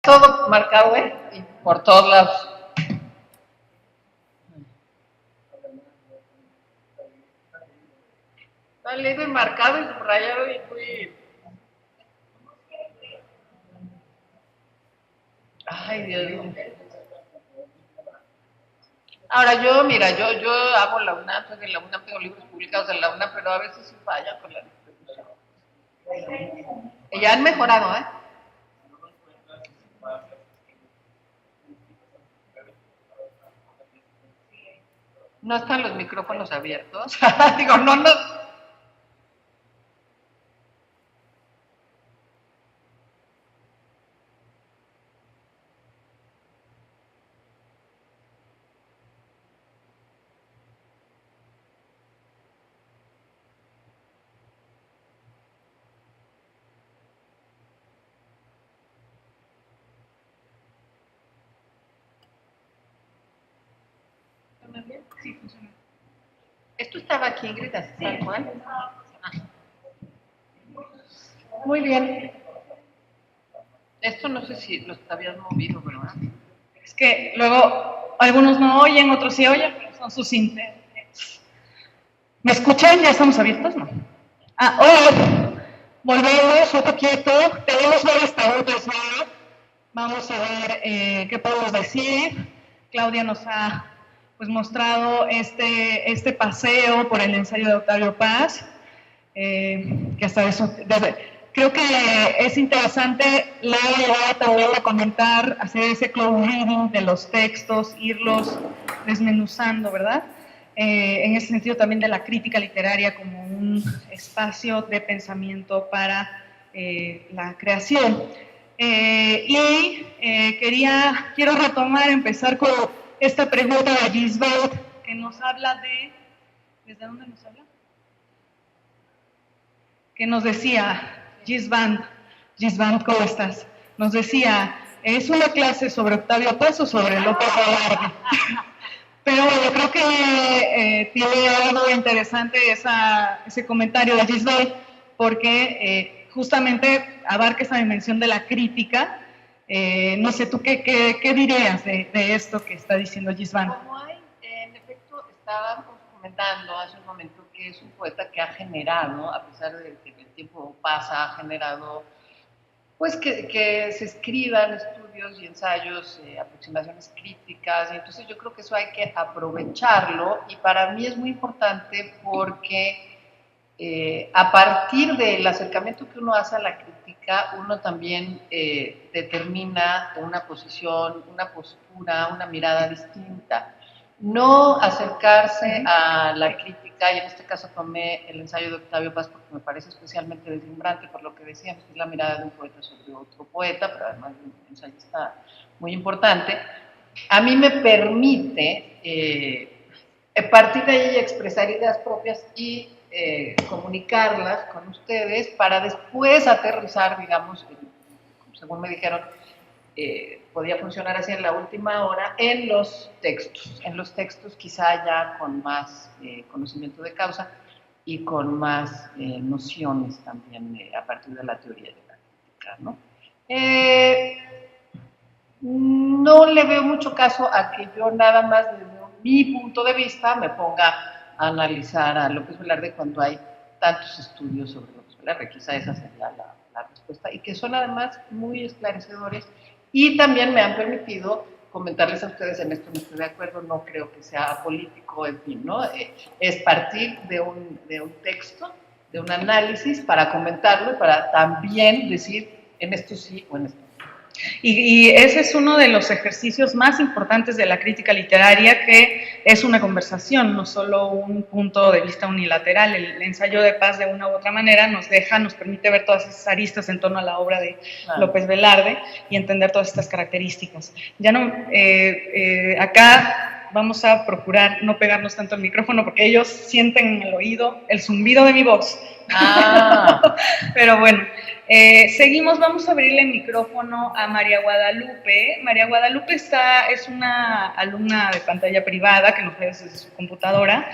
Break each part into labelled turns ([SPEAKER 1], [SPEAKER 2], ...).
[SPEAKER 1] Todo marcado, y por todos lados. Está leído y marcado y subrayado y muy... Ay, Dios mío. Ahora mira, yo amo la UNAM, soy de la UNAM, tengo libros publicados en la UNAM, pero a veces sí falla con la distribución. Y ya han mejorado, ¿eh? No están los micrófonos abiertos. Digo, no. Bien? Sí, funciona. Esto estaba aquí, Ingrid, así tal cual. Muy bien. Esto no sé si lo habías movido, ¿verdad?
[SPEAKER 2] Es que luego algunos no oyen, otros sí oyen, pero son sus intérpretes. ¿Me escuchan? ¿Ya estamos abiertos? No. Hola. Volvemos un poquito. Tenemos varias preguntas, ¿no? Vamos a ver qué podemos decir. Claudia nos ha pues mostrado este paseo por el ensayo de Octavio Paz, que hasta eso, creo que es interesante la idea también de comentar, hacer ese close reading de los textos, irlos desmenuzando, ¿verdad? En ese sentido también de la crítica literaria como un espacio de pensamiento para la creación. Quiero retomar, empezar con esta pregunta de Gisbert, que nos habla de... ¿Desde dónde nos habla? Que nos decía, Gisbert, ¿cómo estás? Nos decía, ¿es una clase sobre Octavio Paz o sobre López Velarde? Pero bueno, creo que tiene algo interesante ese comentario de Gisbert, porque justamente abarca esa dimensión de la crítica. No sé, ¿tú qué dirías de esto que está diciendo Gisbert?
[SPEAKER 1] Como hay, en efecto, estábamos comentando hace un momento que es un poeta que ha generado, a pesar de que el tiempo pasa, ha generado, pues que se escriban estudios y ensayos, aproximaciones críticas, y entonces yo creo que eso hay que aprovecharlo, y para mí es muy importante porque a partir del acercamiento que uno hace a la crítica, uno también determina una posición, una postura, una mirada distinta. No acercarse a la crítica, y en este caso tomé el ensayo de Octavio Paz porque me parece especialmente deslumbrante por lo que decíamos, que es la mirada de un poeta sobre otro poeta, pero además de un ensayista muy importante. A mí me permite a partir de ahí expresar ideas propias y comunicarlas con ustedes para después aterrizar, digamos, según me dijeron, podía funcionar así en la última hora, en los textos quizá ya con más conocimiento de causa y con más nociones también a partir de la teoría de la crítica, ¿no? No le veo mucho caso a que yo nada más desde mi punto de vista me ponga a analizar a López Velarde cuando hay tantos estudios sobre López Velarde. Quizá esa sería la respuesta, y que son además muy esclarecedores, y también me han permitido comentarles a ustedes, en esto no estoy de acuerdo, no creo que sea político, en fin, ¿no? Es partir de un texto, de un análisis, para comentarlo y para también decir en esto sí o en esto no.
[SPEAKER 2] Y ese es uno de los ejercicios más importantes de la crítica literaria, que es una conversación, no solo un punto de vista unilateral. El ensayo de Paz, de una u otra manera, nos permite ver todas esas aristas en torno a la obra de López Velarde y entender todas estas características. Ya no, acá vamos a procurar no pegarnos tanto al micrófono porque ellos sienten en el oído el zumbido de mi voz. Pero bueno, seguimos, vamos a abrirle el micrófono a María Guadalupe. María Guadalupe es una alumna de pantalla privada que nos ve desde su computadora.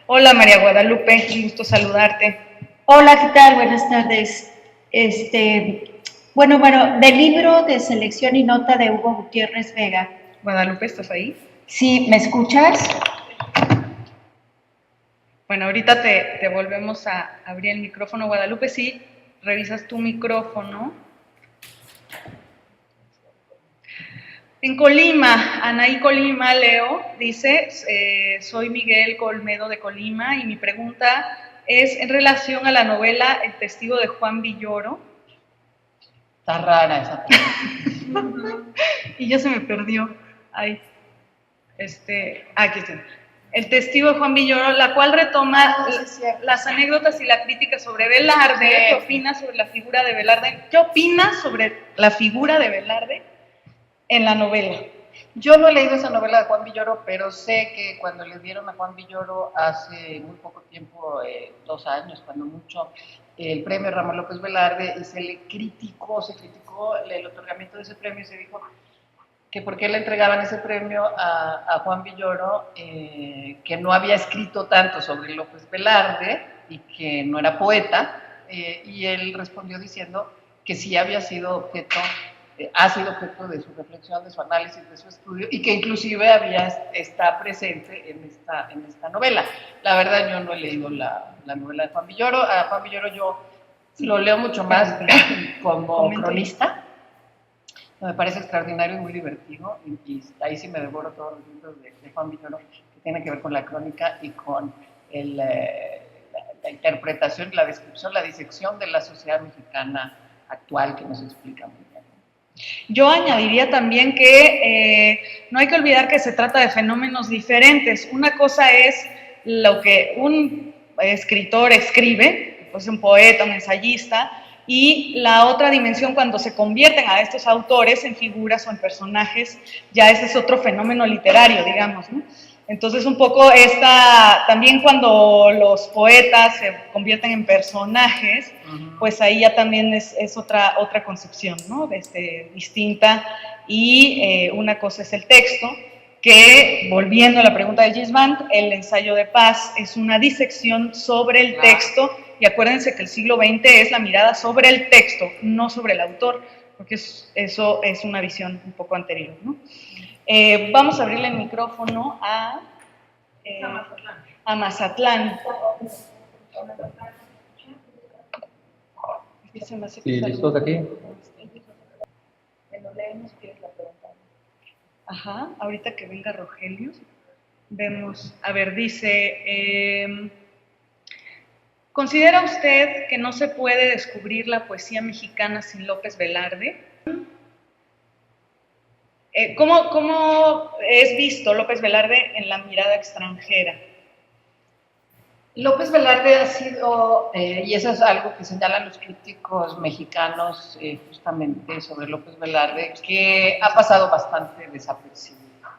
[SPEAKER 2] Hola María Guadalupe, un gusto saludarte.
[SPEAKER 3] Hola, ¿qué tal? Buenas tardes. Bueno, del libro de selección y nota de Hugo Gutiérrez Vega.
[SPEAKER 2] Guadalupe, ¿estás ahí?
[SPEAKER 3] Sí, ¿me escuchas?
[SPEAKER 2] Bueno, ahorita te volvemos a abrir el micrófono, Guadalupe, sí, revisas tu micrófono. En Colima, Anaí Colima, Leo, dice, soy Miguel Colmedo de Colima y mi pregunta es en relación a la novela El testigo de Juan Villoro.
[SPEAKER 1] Está rara esa pregunta.
[SPEAKER 2] Y ya se me perdió. Ay, aquí está. El testigo de Juan Villoro, la cual retoma las anécdotas y la crítica sobre Velarde. Sí. ¿Qué opinas sobre la figura de Velarde? ¿Qué opinas sobre la figura de Velarde en la novela?
[SPEAKER 1] Yo no he leído esa novela de Juan Villoro, pero sé que cuando le dieron a Juan Villoro hace muy poco tiempo, 2 años, cuando mucho, el premio Ramón López Velarde, y se criticó el otorgamiento de ese premio y se dijo que por qué le entregaban ese premio a Juan Villoro, que no había escrito tanto sobre López Velarde y que no era poeta, y él respondió diciendo que sí había sido objeto, ha sido objeto de su reflexión, de su análisis, de su estudio, y que inclusive está presente en esta novela. La verdad, yo no he leído la novela de Juan Villoro. A Juan Villoro yo lo leo mucho más como cronista. Me parece extraordinario y muy divertido, y ahí sí me devoro todos los libros de Juan Villoro que tienen que ver con la crónica y con la interpretación, la descripción, la disección de la sociedad mexicana actual, que nos explica muy bien.
[SPEAKER 2] Yo añadiría también que no hay que olvidar que se trata de fenómenos diferentes. Una cosa es lo que un escritor escribe, pues un poeta, un ensayista, y la otra dimensión, cuando se convierten a estos autores en figuras o en personajes, ya ese es otro fenómeno literario, digamos, ¿no? Entonces, un poco también cuando los poetas se convierten en personajes, pues ahí ya también es otra concepción, ¿no? Distinta, y una cosa es el texto, que, volviendo a la pregunta de Gisbert, el ensayo de paz es una disección sobre el texto, y acuérdense que el siglo XX es la mirada sobre el texto, no sobre el autor, porque eso es una visión un poco anterior, ¿no? Vamos a abrirle el micrófono a Mazatlán.
[SPEAKER 4] Sí, listos aquí.
[SPEAKER 2] Bueno, leemos qué es la pregunta. Ajá, ahorita que venga Rogelio, vemos, a ver, dice, ¿considera usted que no se puede descubrir la poesía mexicana sin López Velarde? ¿Cómo es visto López Velarde en la mirada extranjera?
[SPEAKER 1] López Velarde ha sido, y eso es algo que señalan los críticos mexicanos justamente sobre López Velarde, que ha pasado bastante desapercibido.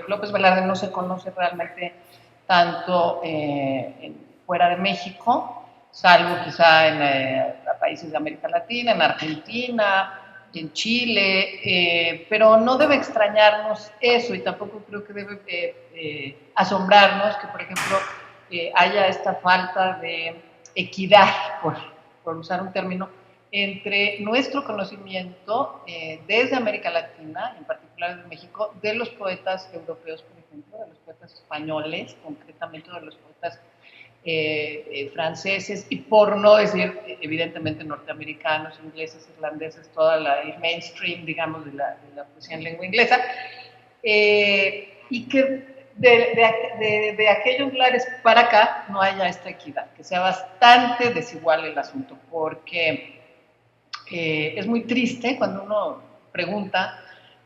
[SPEAKER 1] López Velarde no se conoce realmente tanto fuera de México, salvo quizá en países de América Latina, en Argentina, en Chile, pero no debe extrañarnos eso, y tampoco creo que debe asombrarnos que, por ejemplo, haya esta falta de equidad, por usar un término, entre nuestro conocimiento desde América Latina, en particular de México, de los poetas europeos, por ejemplo, de los poetas españoles, concretamente de los poetas franceses, y por no decir evidentemente norteamericanos, ingleses, irlandeses, el mainstream, digamos, de la poesía en lengua inglesa, y que de aquellos lugares para acá no haya esta equidad, que sea bastante desigual el asunto, porque es muy triste cuando uno pregunta,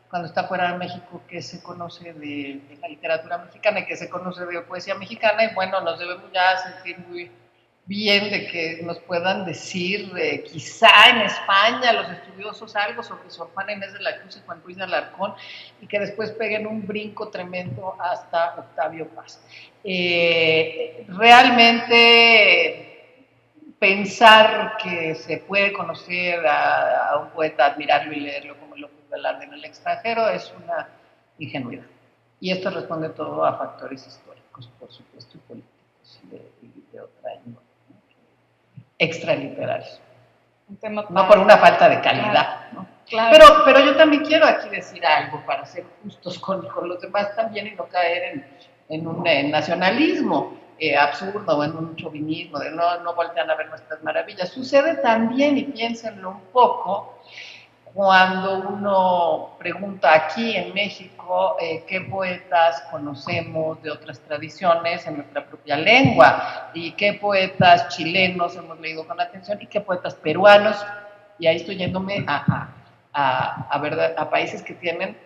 [SPEAKER 1] cuando está fuera de México, qué se conoce de la literatura mexicana y qué se conoce de poesía mexicana, y bueno, nos debemos ya sentir muy bien de que nos puedan decir, quizá en España, los estudiosos algo sobre Sor Juana Inés de la Cruz y Juan Ruiz de Alarcón, y que después peguen un brinco tremendo hasta Octavio Paz. Realmente pensar que se puede conocer a un poeta, admirarlo y leerlo como López Velarde en el extranjero es una ingenuidad. Y esto responde todo a factores históricos, por supuesto, y políticos y de otra índole, ¿no? Extraliterarios.
[SPEAKER 2] un tema
[SPEAKER 1] no por una falta de calidad, ¿no?
[SPEAKER 2] Claro.
[SPEAKER 1] Pero yo también quiero aquí decir algo para ser justos con los demás también y no caer en un nacionalismo absurdo o en un chauvinismo de no voltean a ver nuestras maravillas. Sucede también, y piénsenlo un poco, cuando uno pregunta aquí en México qué poetas conocemos de otras tradiciones en nuestra propia lengua y qué poetas chilenos hemos leído con atención y qué poetas peruanos, y ahí estoy yéndome a países que tienen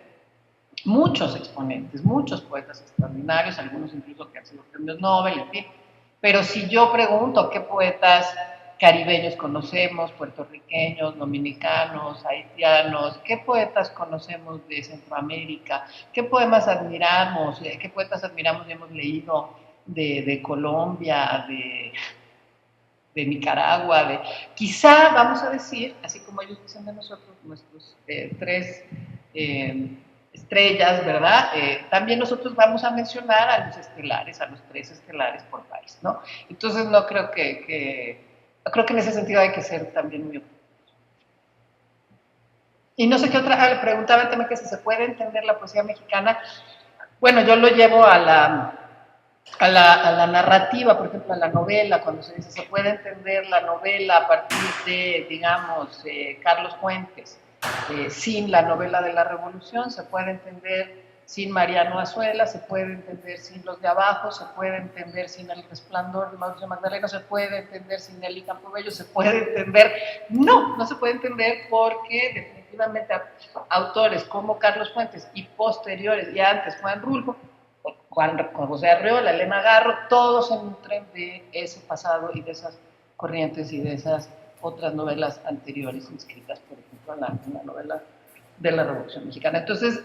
[SPEAKER 1] muchos exponentes, muchos poetas extraordinarios, algunos incluso que han sido premios Nobel, en fin. Pero si yo pregunto qué poetas caribeños conocemos, puertorriqueños, dominicanos, haitianos, qué poetas conocemos de Centroamérica, qué poemas admiramos, qué poetas admiramos y hemos leído de Colombia, de Nicaragua, quizá vamos a decir, así como ellos dicen de nosotros, nuestros tres estrellas, ¿verdad? También nosotros vamos a mencionar a los estelares, a los tres estelares por país, ¿no? Entonces no creo creo que en ese sentido hay que ser también muy objetivos. Y no sé qué otra, le preguntaba el tema que si se puede entender la poesía mexicana. Bueno, yo lo llevo a la narrativa, por ejemplo, a la novela, cuando se dice se puede entender la novela a partir de, digamos, Carlos Fuentes, sin la novela de la Revolución, se puede entender sin Mariano Azuela, se puede entender sin Los de Abajo, se puede entender sin El Resplandor de Mauricio Magdaleno, se puede entender sin Nelly Campobello, se puede entender, no se puede entender porque definitivamente autores como Carlos Fuentes y posteriores, y antes Juan Rulfo, Juan José Arreola, Elena Garro, todos se nutren de ese pasado y de esas corrientes y de esas otras novelas anteriores inscritas, por ejemplo, en la novela de la Revolución Mexicana. Entonces,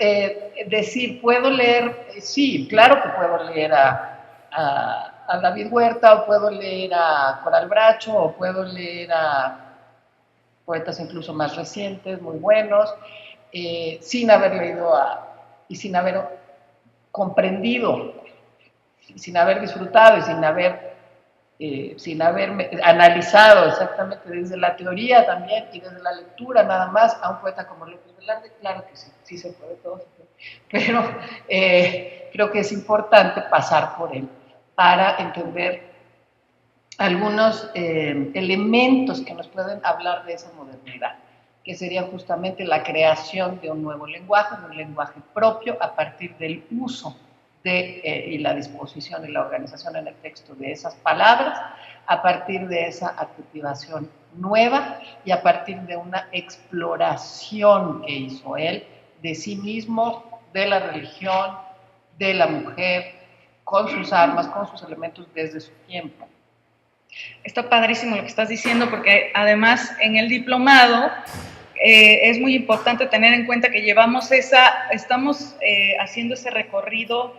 [SPEAKER 1] decir, ¿puedo leer? Sí, claro que puedo leer a David Huerta, o puedo leer a Coral Bracho, o puedo leer a poetas incluso más recientes, muy buenos, sin haber leído y sin haber comprendido, sin haber disfrutado y sin haber analizado exactamente desde la teoría también y desde la lectura nada más a un poeta como López Velarde. Claro que sí se puede, todo se puede, pero creo que es importante pasar por él para entender algunos elementos que nos pueden hablar de esa modernidad, que sería justamente la creación de un nuevo lenguaje, de un lenguaje propio a partir del uso y la disposición y la organización en el texto de esas palabras, a partir de esa adjetivación nueva y a partir de una exploración que hizo él de sí mismo, de la religión, de la mujer, con sus armas, con sus elementos desde su tiempo.
[SPEAKER 2] Está padrísimo lo que estás diciendo, porque además en el diplomado es muy importante tener en cuenta que estamos haciendo ese recorrido,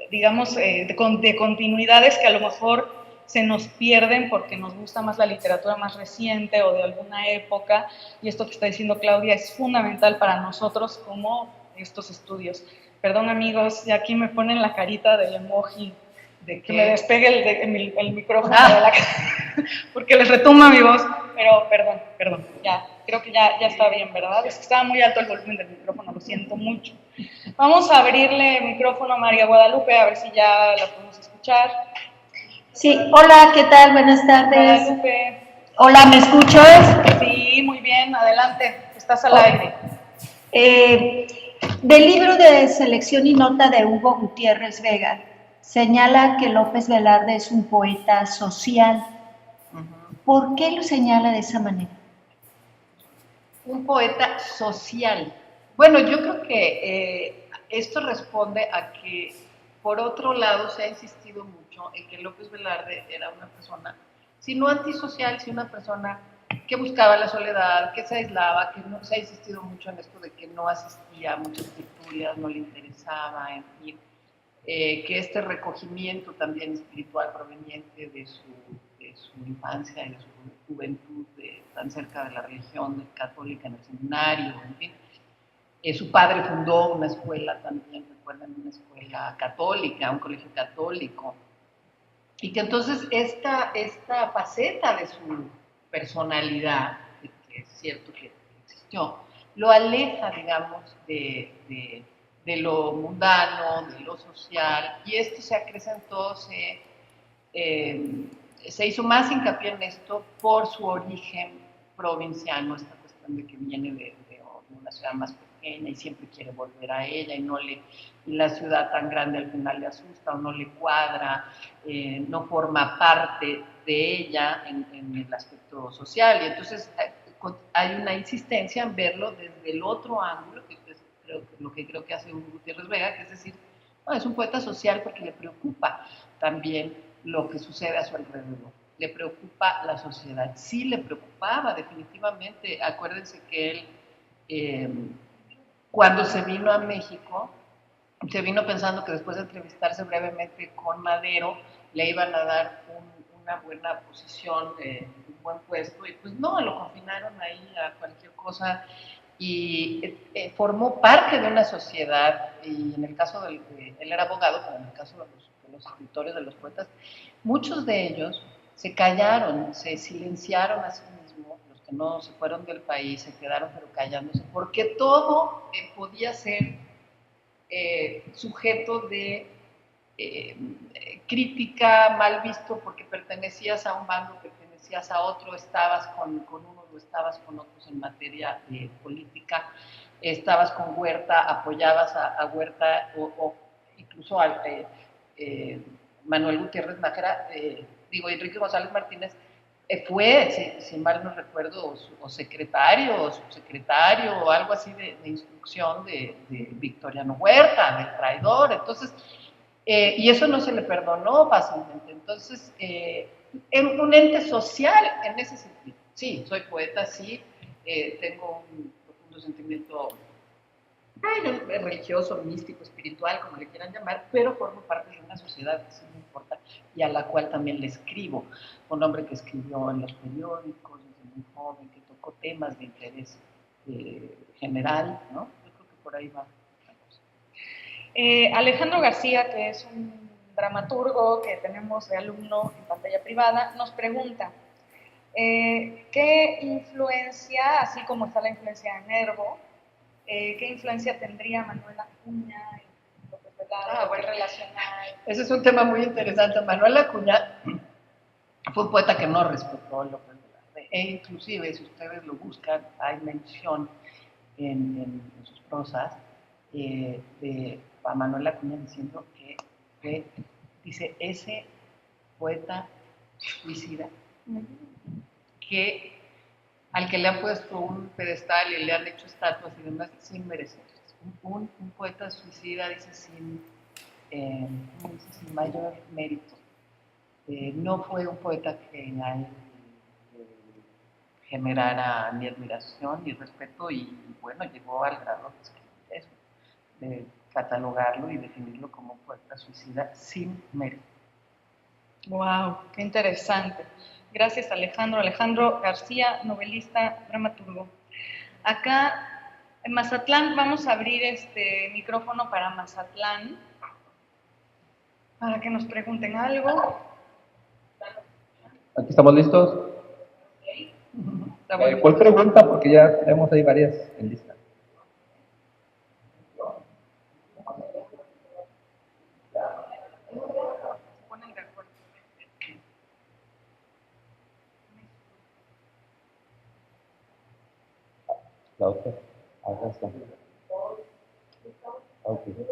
[SPEAKER 2] digamos, de continuidades que a lo mejor se nos pierden porque nos gusta más la literatura más reciente o de alguna época, y esto que está diciendo Claudia es fundamental para nosotros como estos estudios. Perdón, amigos, y aquí me ponen la carita del emoji de que me despegue el micrófono de la porque les retumba mi voz, pero perdón, ya, creo que ya está bien, ¿verdad? Es que estaba muy alto el volumen del micrófono, lo siento mucho. Vamos a abrirle el micrófono a María Guadalupe, a ver si ya la podemos escuchar.
[SPEAKER 3] Sí, hola, ¿qué tal? Buenas tardes.
[SPEAKER 2] Guadalupe.
[SPEAKER 3] Hola, ¿me escuchas?
[SPEAKER 2] Sí, muy bien, adelante, estás al aire.
[SPEAKER 3] Del libro de selección y nota de Hugo Gutiérrez Vega, señala que López Velarde es un poeta social. ¿Por qué lo señala de esa manera?
[SPEAKER 1] Un poeta social. Bueno, yo creo que esto responde a que, por otro lado, se ha insistido mucho en que López Velarde era una persona, si no antisocial, si una persona que buscaba la soledad, que se aislaba, que no, se ha insistido mucho en esto de que no asistía a muchas tertulias, no le interesaba, en fin, que este recogimiento también espiritual proveniente de su infancia y de su juventud, tan cerca de la religión católica en el seminario, en fin. Su padre fundó una escuela también, recuerdan, una escuela católica, un colegio católico, y que entonces esta faceta de su personalidad, que es cierto que existió, lo aleja, digamos, de lo mundano, de lo social, y esto se acrecentó, se hizo más hincapié en esto por su origen provinciano, esta cuestión de que viene de una ciudad más pequeña y siempre quiere volver a ella y la ciudad tan grande al final le asusta o no le cuadra, no forma parte de ella en el aspecto social, y entonces hay una insistencia en verlo desde el otro ángulo, que es lo que creo que hace Hugo Gutiérrez Vega, que es decir, no, es un poeta social porque le preocupa también lo que sucede a su alrededor, le preocupa la sociedad, sí le preocupaba definitivamente. Acuérdense que él, cuando se vino a México, se vino pensando que después de entrevistarse brevemente con Madero, le iban a dar una buena posición, un buen puesto, y pues no, lo confinaron ahí a cualquier cosa, y formó parte de una sociedad, y en el caso él era abogado, pero en el caso de los escritores, de los poetas, muchos de ellos se callaron, se silenciaron a sí mismos, los que no se fueron del país, se quedaron pero callándose, porque todo podía ser sujeto de crítica, mal visto porque pertenecías a un bando, pertenecías a otro, estabas con unos o estabas con otros en materia política, estabas con Huerta, apoyabas a Huerta o incluso a Manuel Gutiérrez Nájera, Enrique González Martínez, fue, si mal no recuerdo, o secretario o subsecretario o algo así de instrucción de Victoriano Huerta, del traidor. Entonces, y eso no se le perdonó fácilmente. Entonces, un ente social en ese sentido. Sí, soy poeta, sí, tengo un profundo sentimiento religioso, místico, espiritual, como le quieran llamar, pero formo parte de una sociedad que sí me importa y a la cual también le escribo. Un hombre que escribió en los periódicos desde muy joven, que tocó temas de interés general, ¿no? Yo creo que por ahí va la cosa.
[SPEAKER 2] Alejandro García, que es un dramaturgo que tenemos de alumno en pantalla privada, nos pregunta, ¿qué influencia, así como está la influencia de Nervo, qué influencia tendría Manuel Acuña en López Velarde,
[SPEAKER 1] bueno,
[SPEAKER 2] relacional?
[SPEAKER 1] Ese es un tema muy interesante. Manuel Acuña fue un poeta que no respetó a López Velarde, e inclusive, si ustedes lo buscan, hay mención en sus prosas de a Manuel Acuña diciendo que dice, ese poeta suicida, que al que le han puesto un pedestal y le han hecho estatuas y demás sin merecerlas. Un poeta suicida, dice, sin mayor mérito. No fue un poeta que a él generara ni admiración ni respeto, y bueno, llegó al grado de escribir eso, de catalogarlo y definirlo como un poeta suicida sin mérito.
[SPEAKER 2] Wow, qué interesante. Gracias, Alejandro. Alejandro García, novelista, dramaturgo. Acá en Mazatlán vamos a abrir este micrófono para Mazatlán, para que nos pregunten algo.
[SPEAKER 4] Aquí estamos listos. ¿Cuál pregunta? Porque ya tenemos ahí varias en lista. La otra. Acá está. Okay.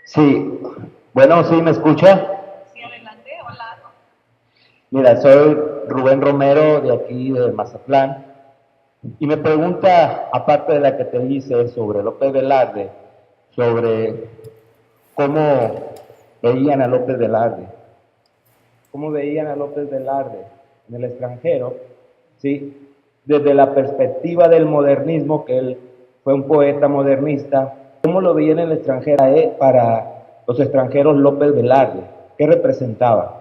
[SPEAKER 4] Sí. Bueno, ¿sí me escucha?
[SPEAKER 2] Sí, adelante. Hola.
[SPEAKER 4] Mira, soy Rubén Romero, de aquí de Mazatlán, y me pregunta, aparte de la que te hice sobre López Velarde, sobre cómo veían a López Velarde. ¿Cómo veían a López Velarde en el extranjero? ¿Sí? Desde la perspectiva del modernismo, que él fue un poeta modernista, ¿cómo lo veían en el extranjero para los extranjeros López Velarde? ¿Qué representaba?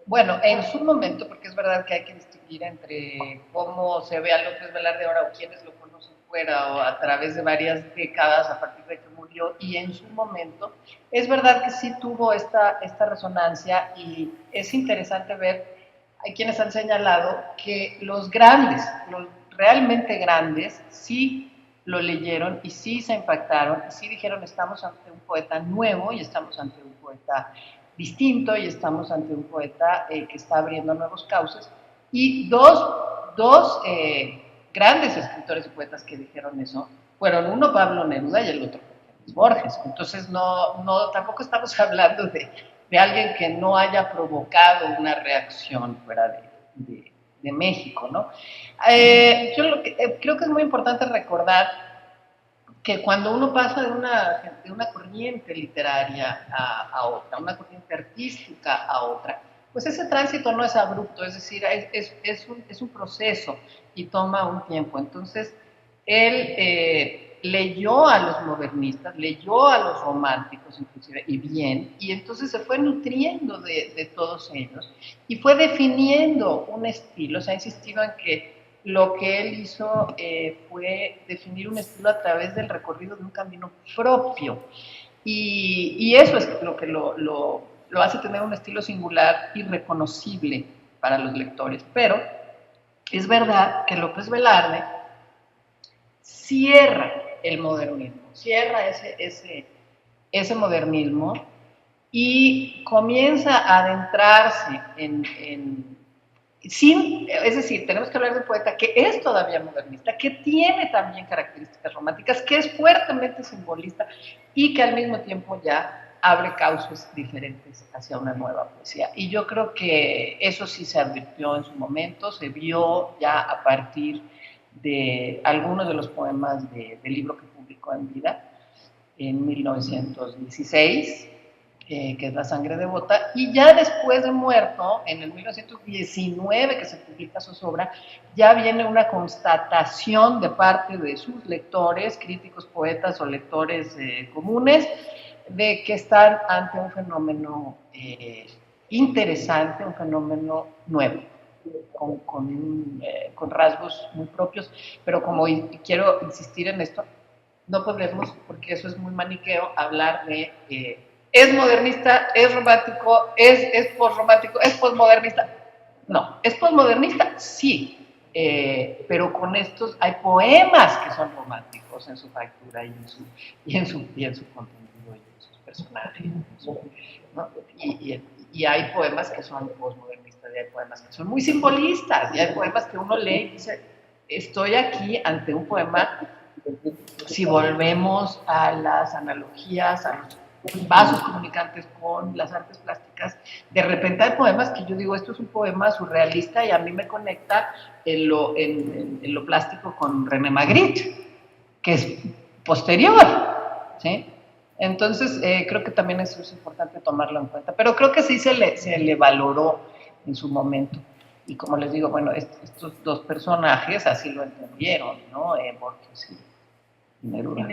[SPEAKER 1] Bueno, en su momento, porque es verdad que hay que distinguir entre cómo se ve a López Velarde ahora o quienes lo conocen fuera o a través de varias décadas a partir de que murió, y en su momento, es verdad que sí tuvo esta resonancia, y es interesante ver hay quienes han señalado que los grandes, los realmente grandes, sí lo leyeron y sí se impactaron, y sí dijeron estamos ante un poeta nuevo y estamos ante un poeta distinto y estamos ante un poeta que está abriendo nuevos cauces. Y dos grandes escritores y poetas que dijeron eso fueron uno Pablo Neruda y el otro Borges. Entonces tampoco estamos hablando de alguien que no haya provocado una reacción fuera de México, ¿no? Yo creo que es muy importante recordar que cuando uno pasa de una corriente literaria a otra, una corriente artística a otra, pues ese tránsito no es abrupto, es decir, es un proceso y toma un tiempo. Entonces, él leyó a los modernistas, leyó a los románticos inclusive, y bien, y entonces se fue nutriendo de todos ellos y fue definiendo un estilo, o sea, ha insistido en que lo que él hizo fue definir un estilo a través del recorrido de un camino propio. Y eso es lo que lo hace tener un estilo singular y reconocible para los lectores. Pero es verdad que López Velarde cierra el modernismo, cierra ese modernismo y comienza a adentrarse es decir, tenemos que hablar de un poeta que es todavía modernista, que tiene también características románticas, que es fuertemente simbolista y que al mismo tiempo ya abre cauces diferentes hacia una nueva poesía. Y yo creo que eso sí se advirtió en su momento, se vio ya a partir de algunos de los poemas del libro que publicó en vida en 1916, que es La sangre devota, y ya después de muerto, en el 1919 que se publica su obra, ya viene una constatación de parte de sus lectores, críticos, poetas o lectores comunes, de que están ante un fenómeno interesante, un fenómeno nuevo, con rasgos muy propios, pero como quiero insistir en esto, no podemos, porque eso es muy maniqueo, hablar de es modernista, es romántico, es posromántico, es posmodernista. No, es posmodernista, sí, pero con estos hay poemas que son románticos en su factura y en su contenido y en sus personajes. ¿No? Y hay poemas que son posmodernistas, y hay poemas que son muy simbolistas, y hay poemas que uno lee y dice, estoy aquí ante un poema. Si volvemos a las analogías, a los vasos comunicantes con las artes plásticas, de repente hay poemas que yo digo, esto es un poema surrealista y a mí me conecta en lo plástico con René Magritte, que es posterior, ¿sí? Entonces, creo que también eso es importante tomarlo en cuenta, pero creo que sí se le valoró en su momento. Y como les digo, bueno, estos dos personajes así lo entendieron, ¿no? Borges y Neruda.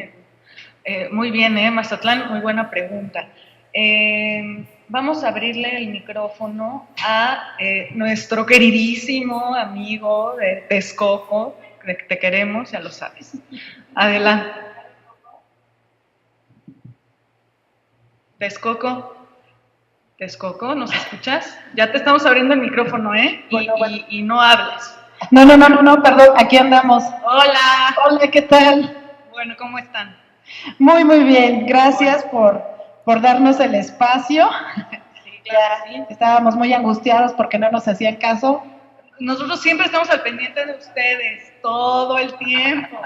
[SPEAKER 2] Muy bien, Mazatlán, muy buena pregunta. Vamos a abrirle el micrófono a nuestro queridísimo amigo de Texcoco, que te queremos, ya lo sabes. Adelante. Texcoco, ¿nos escuchas? Ya te estamos abriendo el micrófono,
[SPEAKER 3] Bueno.
[SPEAKER 2] Y no hables.
[SPEAKER 5] No, perdón, aquí andamos.
[SPEAKER 2] Hola.
[SPEAKER 5] Hola, ¿qué tal?
[SPEAKER 2] Bueno, ¿cómo están?
[SPEAKER 5] Muy bien, gracias por darnos el espacio.
[SPEAKER 2] Sí, claro, sí.
[SPEAKER 5] Estábamos muy angustiados porque no nos hacían caso.
[SPEAKER 2] Nosotros siempre estamos al pendiente de ustedes, todo el tiempo.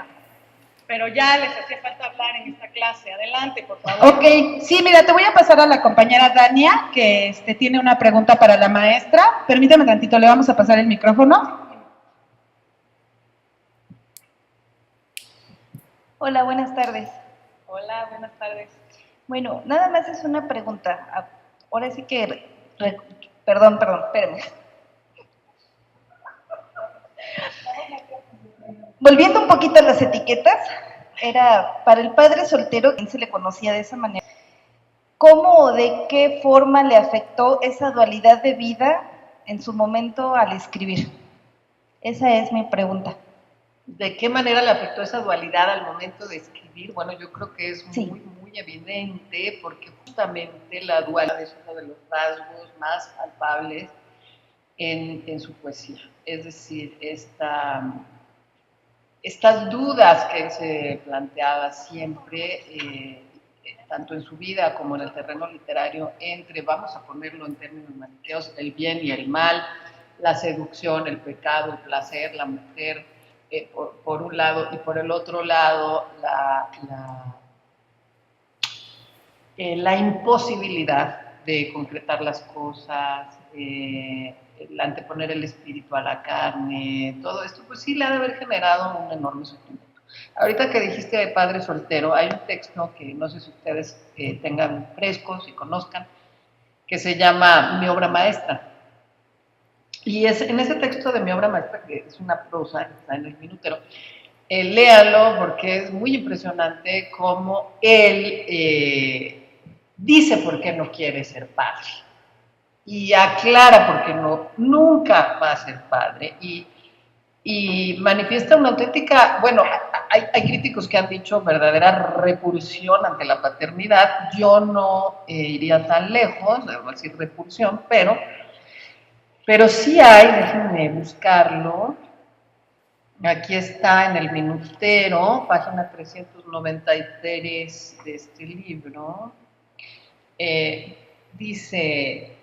[SPEAKER 2] Pero ya les hacía falta hablar en esta clase. Adelante, por favor.
[SPEAKER 5] Ok, sí, mira, te voy a pasar a la compañera Dania, que tiene una pregunta para la maestra. Permítame tantito, le vamos a pasar el micrófono.
[SPEAKER 6] Hola, buenas tardes.
[SPEAKER 2] Hola, buenas tardes.
[SPEAKER 6] Bueno, nada más es una pregunta. Ahora sí que... Perdón, espérenme. Volviendo un poquito a las etiquetas, era para el padre soltero, ¿quién se le conocía de esa manera? ¿Cómo o de qué forma le afectó esa dualidad de vida en su momento al escribir? Esa es mi pregunta.
[SPEAKER 1] ¿De qué manera le afectó esa dualidad al momento de escribir? Bueno, yo creo que es
[SPEAKER 6] Sí.
[SPEAKER 1] muy evidente, porque justamente la dualidad es uno de los rasgos más palpables en su poesía. Es decir, estas dudas que él se planteaba siempre, tanto en su vida como en el terreno literario, entre, vamos a ponerlo en términos maniqueos, el bien y el mal, la seducción, el pecado, el placer, la mujer, por un lado, y por el otro lado, la imposibilidad de concretar las cosas, el anteponer el espíritu a la carne, todo esto, pues sí le ha de haber generado un enorme sufrimiento. Ahorita que dijiste de padre soltero, hay un texto que no sé si ustedes tengan frescos y conozcan, que se llama Mi obra maestra. Y es en ese texto de Mi obra maestra, que es una prosa, que está en el minutero, léalo porque es muy impresionante cómo él dice por qué no quiere ser padre y aclara por qué nunca va a ser padre y manifiesta una auténtica, bueno, hay críticos que han dicho verdadera repulsión ante la paternidad. Yo no iría tan lejos, debo decir repulsión, pero sí hay, déjenme buscarlo. Aquí está en el minutero, página 393 de este libro. Dice,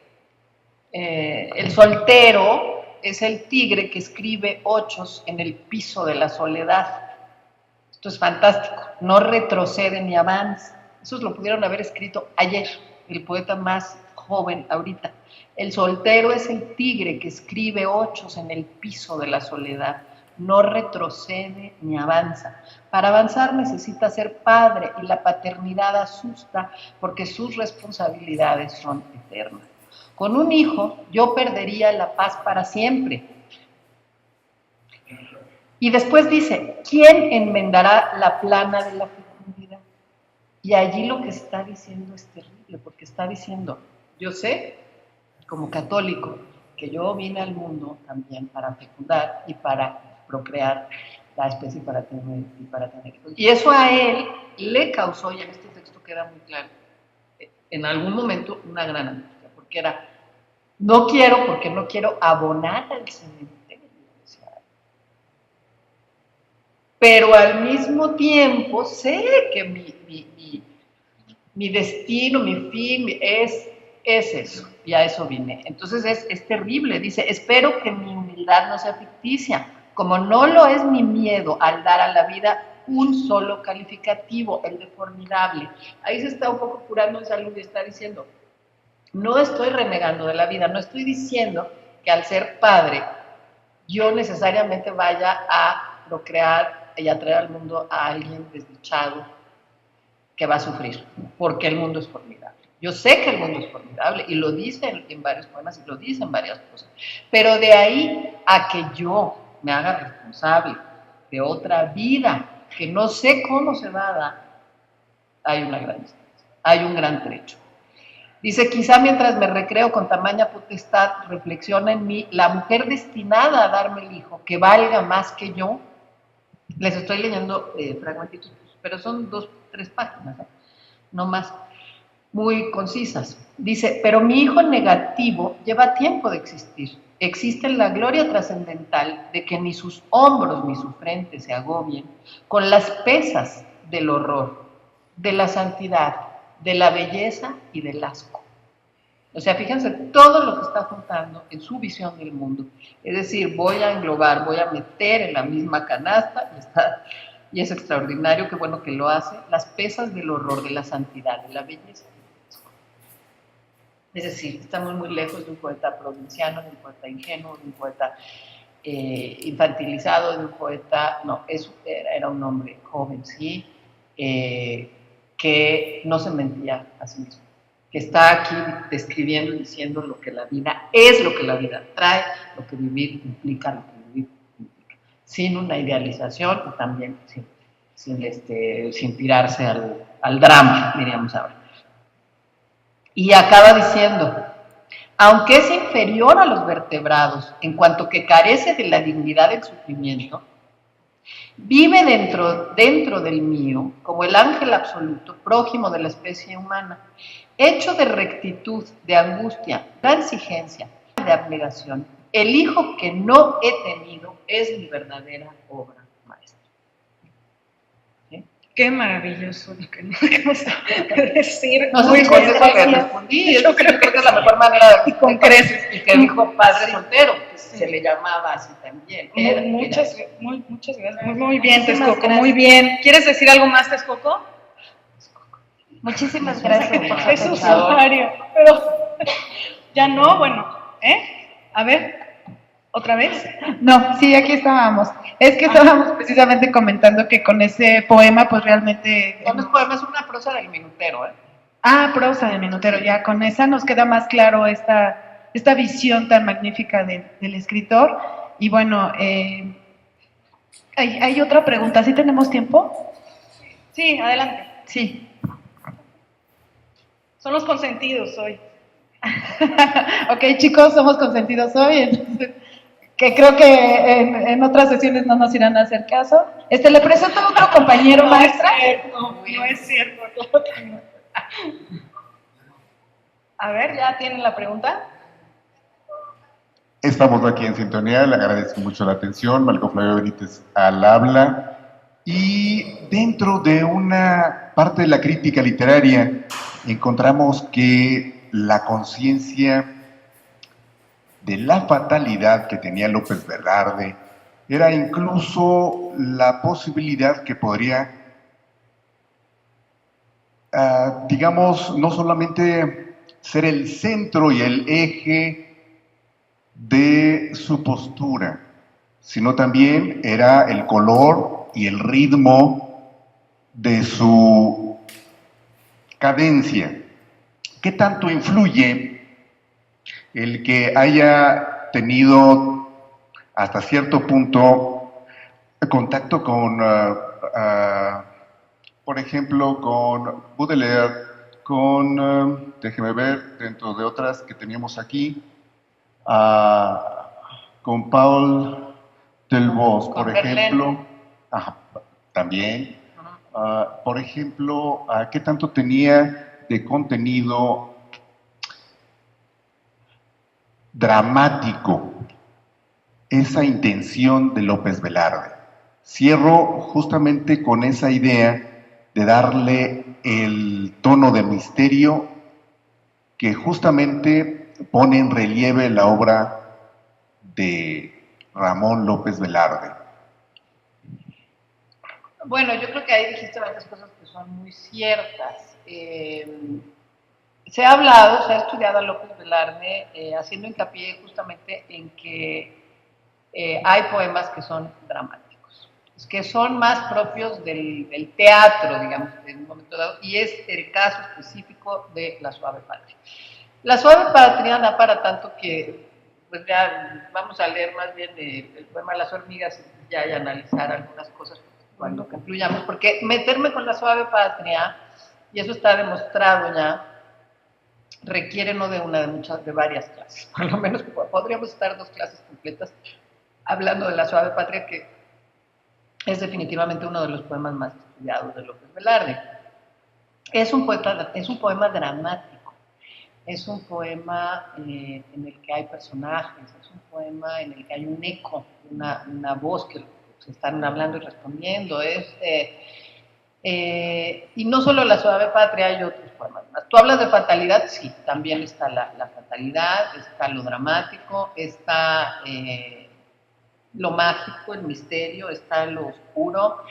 [SPEAKER 1] el soltero es el tigre que escribe ochos en el piso de la soledad. Esto es fantástico, no retrocede ni avanza. Eso lo pudieron haber escrito ayer, el poeta más joven ahorita. El soltero es el tigre que escribe ochos en el piso de la soledad. No retrocede ni avanza. Para avanzar necesita ser padre y la paternidad asusta porque sus responsabilidades son eternas. Con un hijo yo perdería la paz para siempre. Y después dice, ¿quién enmendará la plana de la fecundidad? Y allí lo que está diciendo es terrible, porque está diciendo, yo sé, como católico, que yo vine al mundo también para fecundar y para procrear la especie para tener hijos. Y eso a él le causó, y en este texto queda muy claro, en algún momento una gran angustia, porque era, no quiero porque no quiero abonar al cementerio, o sea, pero al mismo tiempo sé que mi destino, mi fin es eso, y a eso vine. Entonces es terrible, dice, espero que mi humildad no sea ficticia, como no lo es mi miedo al dar a la vida un solo calificativo, el de formidable. Ahí se está un poco curando en salud y está diciendo, no estoy renegando de la vida, no estoy diciendo que al ser padre yo necesariamente vaya a procrear y a traer al mundo a alguien desdichado que va a sufrir, porque el mundo es formidable. Yo sé que el mundo es formidable y lo dice en varios poemas y lo dice en varias cosas, pero de ahí a que yo me haga responsable de otra vida que no sé cómo se va a dar, hay una gran distancia, hay un gran trecho. Dice, quizá mientras me recreo con tamaña potestad, reflexiona en mí la mujer destinada a darme el hijo, que valga más que yo. Les estoy leyendo fragmentitos, pero son 2, 3 páginas, no más, muy concisas. Dice, pero mi hijo negativo lleva tiempo de existir. Existe la gloria trascendental de que ni sus hombros ni su frente se agobien con las pesas del horror, de la santidad, de la belleza y del asco. O sea, fíjense todo lo que está juntando en su visión del mundo. Es decir, voy a englobar, voy a meter en la misma canasta, y es extraordinario, qué bueno que lo hace, las pesas del horror, de la santidad, de la belleza. Es decir, estamos muy lejos de un poeta provinciano, de un poeta ingenuo, de un poeta infantilizado, de un poeta, no, era un hombre joven, sí, que no se mentía a sí mismo, que está aquí describiendo y diciendo lo que la vida es, lo que la vida trae, lo que vivir implica, lo que vivir implica, sin una idealización y también sin tirarse al drama, diríamos ahora. Y acaba diciendo, aunque es inferior a los vertebrados en cuanto que carece de la dignidad del sufrimiento, vive dentro del mío como el ángel absoluto, prójimo de la especie humana, hecho de rectitud, de angustia, de exigencia, de abnegación, El hijo que no he tenido es mi verdadera obra maestra. ¿Sí?
[SPEAKER 2] Qué maravilloso lo que nos acabas de decir.
[SPEAKER 1] No sé
[SPEAKER 2] Muy
[SPEAKER 1] si con
[SPEAKER 2] bien,
[SPEAKER 1] eso le
[SPEAKER 2] gracias.
[SPEAKER 1] respondí. Yo creo que es la mejor manera de
[SPEAKER 2] Y con creces.
[SPEAKER 1] y que dijo padre
[SPEAKER 2] Sí.
[SPEAKER 1] soltero, que
[SPEAKER 2] Sí.
[SPEAKER 1] se le llamaba así también.
[SPEAKER 2] Muchas gracias. Muy bien,
[SPEAKER 6] Muchísimas
[SPEAKER 2] Texcoco,
[SPEAKER 6] gracias.
[SPEAKER 2] muy bien. ¿Quieres decir algo más, Texcoco?
[SPEAKER 6] Muchísimas gracias por su
[SPEAKER 2] Es
[SPEAKER 6] atención.
[SPEAKER 2] usuario, pero ya no, bueno, A ver, ¿otra vez?
[SPEAKER 5] No, sí, aquí estábamos. Es que estábamos precisamente comentando que con ese poema, pues realmente...
[SPEAKER 1] No es poema, es una prosa del minutero, ¿eh?
[SPEAKER 5] Ah, prosa de minutero, ya con esa nos queda más claro esta visión tan magnífica del escritor. Y bueno, hay otra pregunta, ¿sí tenemos tiempo?
[SPEAKER 2] Sí, adelante.
[SPEAKER 5] Sí.
[SPEAKER 2] Son los consentidos hoy.
[SPEAKER 5] Ok, chicos, somos consentidos hoy, entonces, que creo que en otras sesiones no nos irán a hacer caso. Le presento a otro compañero maestra.
[SPEAKER 2] No es cierto, claro que no. A ver, ¿ya tienen la pregunta?
[SPEAKER 7] Estamos aquí en sintonía, le agradezco mucho la atención, Marco Flavio Benítez al habla. Y dentro de una parte de la crítica literaria encontramos que la conciencia de la fatalidad que tenía López Velarde era incluso la posibilidad que podría, digamos, no solamente ser el centro y el eje de su postura, sino también era el color y el ritmo de su cadencia. ¿Qué tanto influye el que haya tenido hasta cierto punto contacto con, por ejemplo, con Baudelaire, con, déjeme ver, dentro de otras que teníamos aquí, con Paul Delvaux,
[SPEAKER 1] Con
[SPEAKER 7] por
[SPEAKER 1] Verlaine.
[SPEAKER 7] ejemplo, también, por ejemplo, ¿qué tanto tenía de contenido dramático esa intención de López Velarde? Cierro justamente con esa idea de darle el tono de misterio que justamente pone en relieve la obra de Ramón López Velarde.
[SPEAKER 1] Bueno, yo creo que ahí dijiste varias cosas que son muy ciertas. Se ha hablado, se ha estudiado a López Velarde haciendo hincapié justamente en que hay poemas que son dramáticos, que son más propios del teatro, digamos, en un momento dado, y es el caso específico de La Suave Patria. La Suave Patria da para tanto que, pues ya vamos a leer más bien el poema Las Hormigas y ya y analizar algunas cosas cuando concluyamos, porque meterme con La Suave Patria, y eso está demostrado ya, requiere no de una, de muchas, de varias clases. Por lo menos podríamos estar 2 clases completas hablando de La Suave Patria, que es definitivamente uno de los poemas más estudiados de López Velarde. Es un poema dramático, es un poema en el que hay personajes, es un poema en el que hay un eco, una voz que se están hablando y respondiendo. Y no solo La Suave Patria, hay otros poemas más. Tú hablas de fatalidad, sí, también está la fatalidad, está lo dramático, está lo mágico, el misterio, está lo oscuro,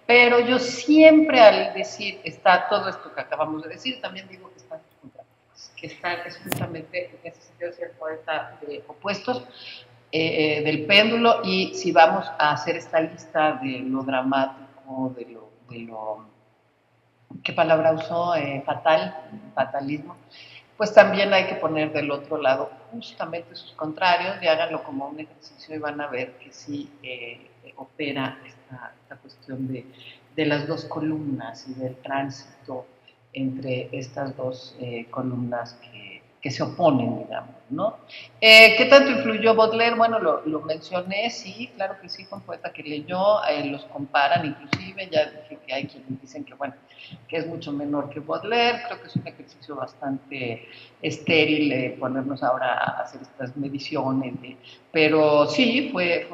[SPEAKER 1] pero yo siempre al decir está todo esto que acabamos de decir, también digo que están los contrarios, que es justamente en ese sentido ser poeta de opuestos, del péndulo. Y si vamos a hacer esta lista de lo dramático, de lo ¿qué palabra usó? Fatalismo, pues también hay que poner del otro lado justamente sus contrarios, y háganlo como un ejercicio y van a ver que sí opera esta cuestión de las 2 columnas y del tránsito entre estas 2 columnas que se oponen, digamos, ¿no? ¿Qué tanto influyó Baudelaire? Bueno, lo mencioné, sí, claro que sí, fue un poeta que leyó, los comparan, inclusive, ya dije que hay quienes dicen que, bueno, que es mucho menor que Baudelaire. Creo que es un ejercicio bastante estéril ponernos ahora a hacer estas mediciones, pero sí, fue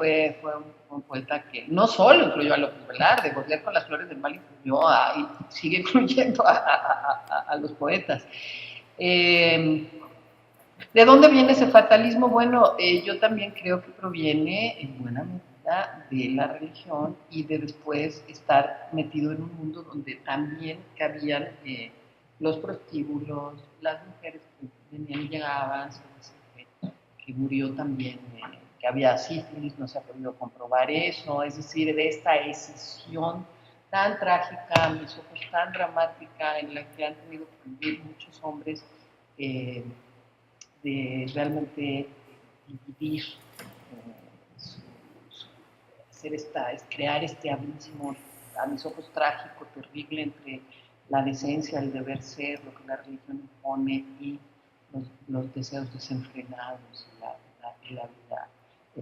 [SPEAKER 1] un poeta que no solo influyó a López Velarde. Baudelaire con Las Flores del Mal influyó y sigue influyendo a los poetas. ¿De dónde viene ese fatalismo? Bueno, yo también creo que proviene en buena medida de la religión y de después estar metido en un mundo donde también cabían los prostíbulos, las mujeres que venían y llegaban, que murió también, que había sífilis, no se ha podido comprobar eso, es decir, de esta escisión tan trágica, a mis ojos tan dramática, en la que han tenido que vivir muchos hombres, de realmente dividir, crear este abismo, a mis ojos trágico, terrible, entre la decencia, el deber ser, lo que la religión impone y los deseos desenfrenados y la vida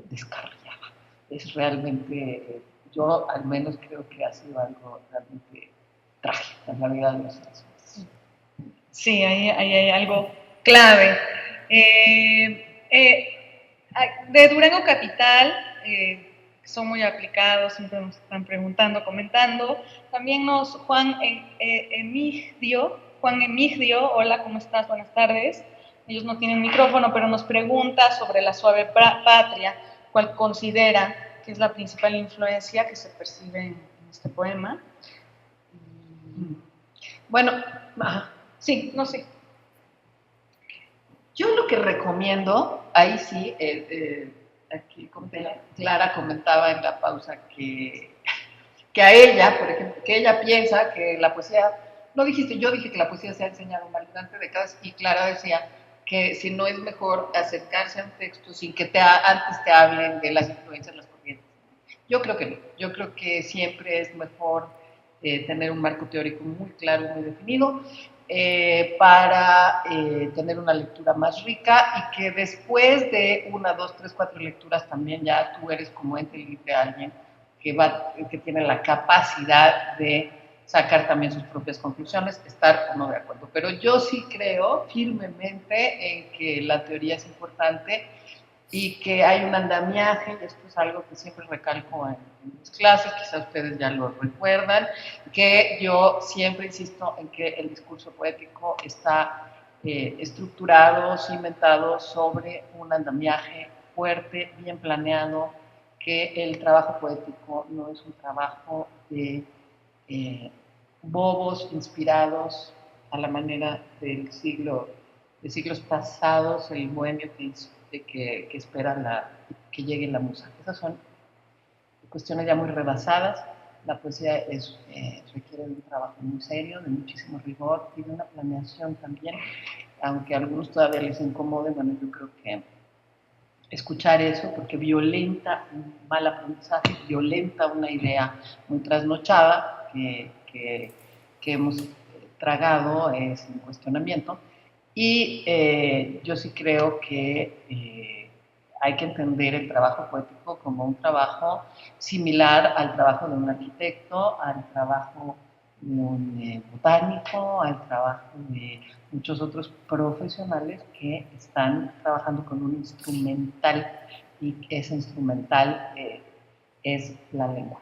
[SPEAKER 1] descarriada. Es realmente, yo al menos creo que ha sido algo realmente trágico en la vida de los seres humanos.
[SPEAKER 2] Sí, ahí hay algo clave. De Durango Capital, son muy aplicados, siempre nos están preguntando, comentando. También Juan Emigdio, hola, ¿cómo estás? Buenas tardes. Ellos no tienen micrófono, pero nos pregunta sobre La Suave Patria, cuál considera que es la principal influencia que se percibe en este poema.
[SPEAKER 1] Bueno,
[SPEAKER 2] sí, no sé.
[SPEAKER 1] Yo lo que recomiendo, ahí sí, aquí Clara comentaba en la pausa que a ella, por ejemplo, que ella piensa que la poesía, no dijiste, yo dije que la poesía se ha enseñado mal durante décadas, y Clara decía que si no es mejor acercarse a un texto sin que antes te hablen de las influencias, las corrientes. Yo creo que no, yo creo que siempre es mejor tener un marco teórico muy claro, muy definido, para tener una lectura más rica, y que después de 1, 2, 3, 4 lecturas también ya tú eres como ente libre, alguien que tiene la capacidad de sacar también sus propias conclusiones, estar o no de acuerdo. Pero yo sí creo firmemente en que la teoría es importante y que hay un andamiaje, y esto es algo que siempre recalco en mis clases, quizás ustedes ya lo recuerdan, que yo siempre insisto en que el discurso poético está estructurado, cimentado sobre un andamiaje fuerte, bien planeado, que el trabajo poético no es un trabajo de bobos inspirados a la manera de siglos pasados, el bohemio que espera que llegue la musa. Esas son cuestiones ya muy rebasadas. La poesía requiere de un trabajo muy serio, de muchísimo rigor y de una planeación también, aunque a algunos todavía les incomode. Bueno, yo creo que escuchar eso, porque violenta un mal aprendizaje, violenta una idea muy trasnochada que hemos tragado sin cuestionamiento. Y yo sí creo que hay que entender el trabajo poético como un trabajo similar al trabajo de un arquitecto, al trabajo de un botánico, al trabajo de muchos otros profesionales que están trabajando con un instrumental, y ese instrumental es la lengua,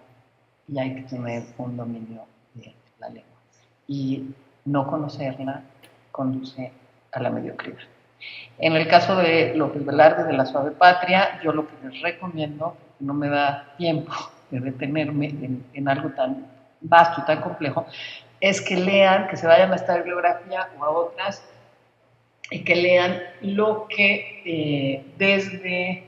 [SPEAKER 1] y hay que tener un dominio de la lengua, y no conocerla conduce a la mediocridad. En el caso de López Velarde, de La Suave Patria, yo lo que les recomiendo, porque no me da tiempo de detenerme en algo tan vasto y tan complejo, es que lean, que se vayan a esta bibliografía o a otras, y que lean lo que desde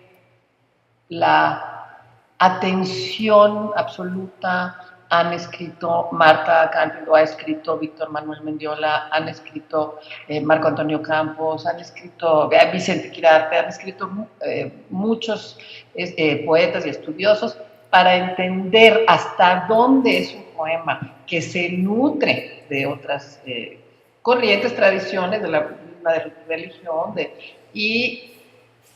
[SPEAKER 1] la atención absoluta han escrito Marta Cándido, ha escrito Víctor Manuel Mendiola, han escrito Marco Antonio Campos, han escrito Vicente Quirarte, han escrito muchos poetas y estudiosos, para entender hasta dónde es un poema que se nutre de otras corrientes, tradiciones de la misma religión, y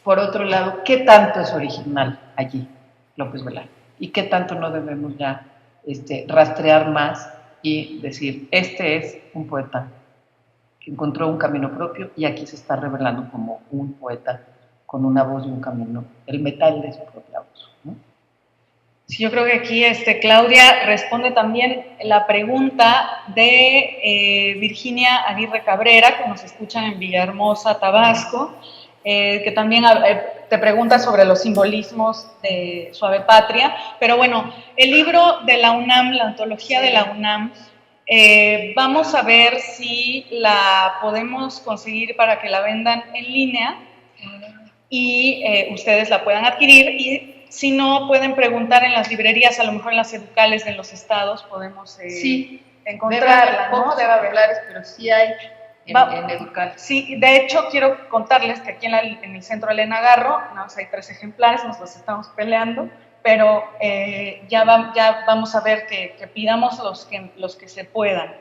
[SPEAKER 1] por otro lado, ¿qué tanto es original allí López Velarde? ¿Y qué tanto no debemos ya rastrear más y decir, este es un poeta que encontró un camino propio y aquí se está revelando como un poeta con una voz y un camino, el metal de su propia voz, ¿no?
[SPEAKER 2] Sí, yo creo que aquí Claudia responde también la pregunta de Virginia Aguirre Cabrera, que nos escuchan en Villahermosa, Tabasco, que también te pregunta sobre los simbolismos de Suave Patria. Pero bueno, el libro de la UNAM, la antología de la UNAM, vamos a ver si la podemos conseguir para que la vendan en línea y ustedes la puedan adquirir, y si no, pueden preguntar en las librerías, a lo mejor en las educales de los estados podemos encontrarla, ¿no?
[SPEAKER 1] Debe haber ejemplares, pero sí hay en educal.
[SPEAKER 2] Sí, de hecho, quiero contarles que aquí en el centro Elena Garro, hay 3 ejemplares, nos los estamos peleando, pero ya vamos a ver que pidamos los que se puedan.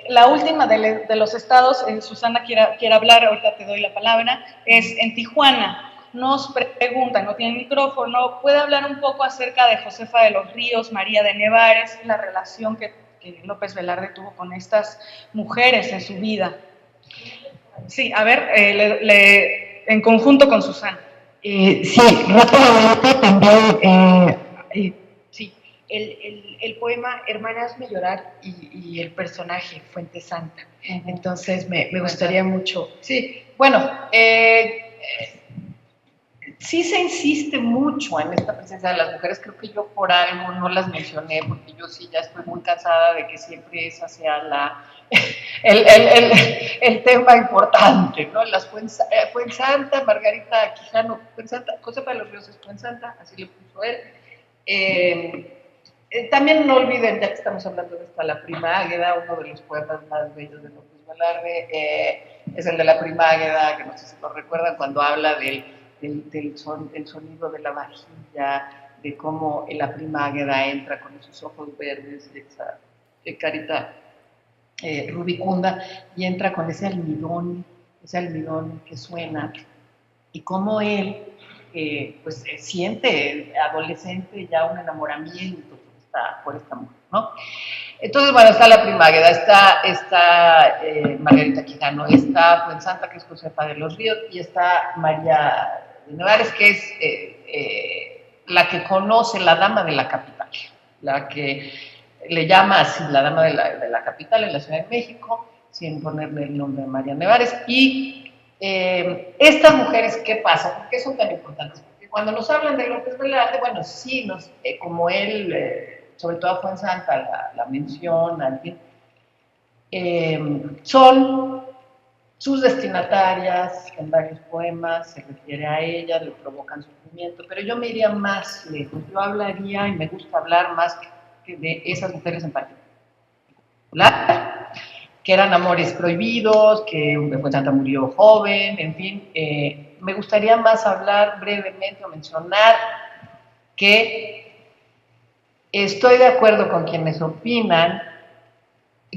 [SPEAKER 2] La última de los estados, Susana quiere hablar, ahorita te doy la palabra, es en Tijuana. Nos preguntan, no tiene micrófono, ¿puede hablar un poco acerca de Josefa de los Ríos, María de Nevares, la relación que López Velarde tuvo con estas mujeres en su vida? Sí, a ver, en conjunto con Susana.
[SPEAKER 8] Sí, rápidamente también, sí, el poema Hermanas me llorar y el personaje Fuente Santa. Entonces me gustaría mucho.
[SPEAKER 1] Sí, bueno, sí se insiste mucho en esta presencia de las mujeres. Creo que yo por algo no las mencioné, porque yo sí ya estoy muy cansada de que siempre esa sea el tema importante, ¿no? Las Fuensanta, Margarita Quijano, Fuensanta, Josefa de los Ríos es Fuensanta, así le puso él. También no olviden, ya que estamos hablando de esta, La Prima Águeda, uno de los poetas más bellos de López Velarde, es el de La Prima Águeda, que no sé si lo recuerdan, cuando habla del sonido de la vajilla, de cómo la Prima Águeda entra con esos ojos verdes, esa carita rubicunda, y entra con ese almidón que suena, y cómo él pues siente adolescente ya un enamoramiento por esta mujer, ¿no? Entonces, bueno, está La Prima Águeda, está Margarita Quijano, está Fuensanta, que es Josefa de los Ríos, y está María de Nevares, que es la que conoce, la dama de la capital, la que le llama así, la dama de la capital en la Ciudad de México, sin ponerle el nombre de María Nevares. Y estas mujeres, ¿qué pasa? ¿Por qué son tan importantes? Porque cuando nos hablan de López Velarde, bueno, sí, como él, sobre todo Fuensanta la menciona, son sus destinatarias en varios poemas, se refiere a ella, le provocan sufrimiento, pero yo me iría más lejos, yo hablaría, y me gusta hablar más que de esas mujeres en particular, que eran amores prohibidos, que Fuensanta murió joven, en fin, me gustaría más hablar brevemente o mencionar que estoy de acuerdo con quienes opinan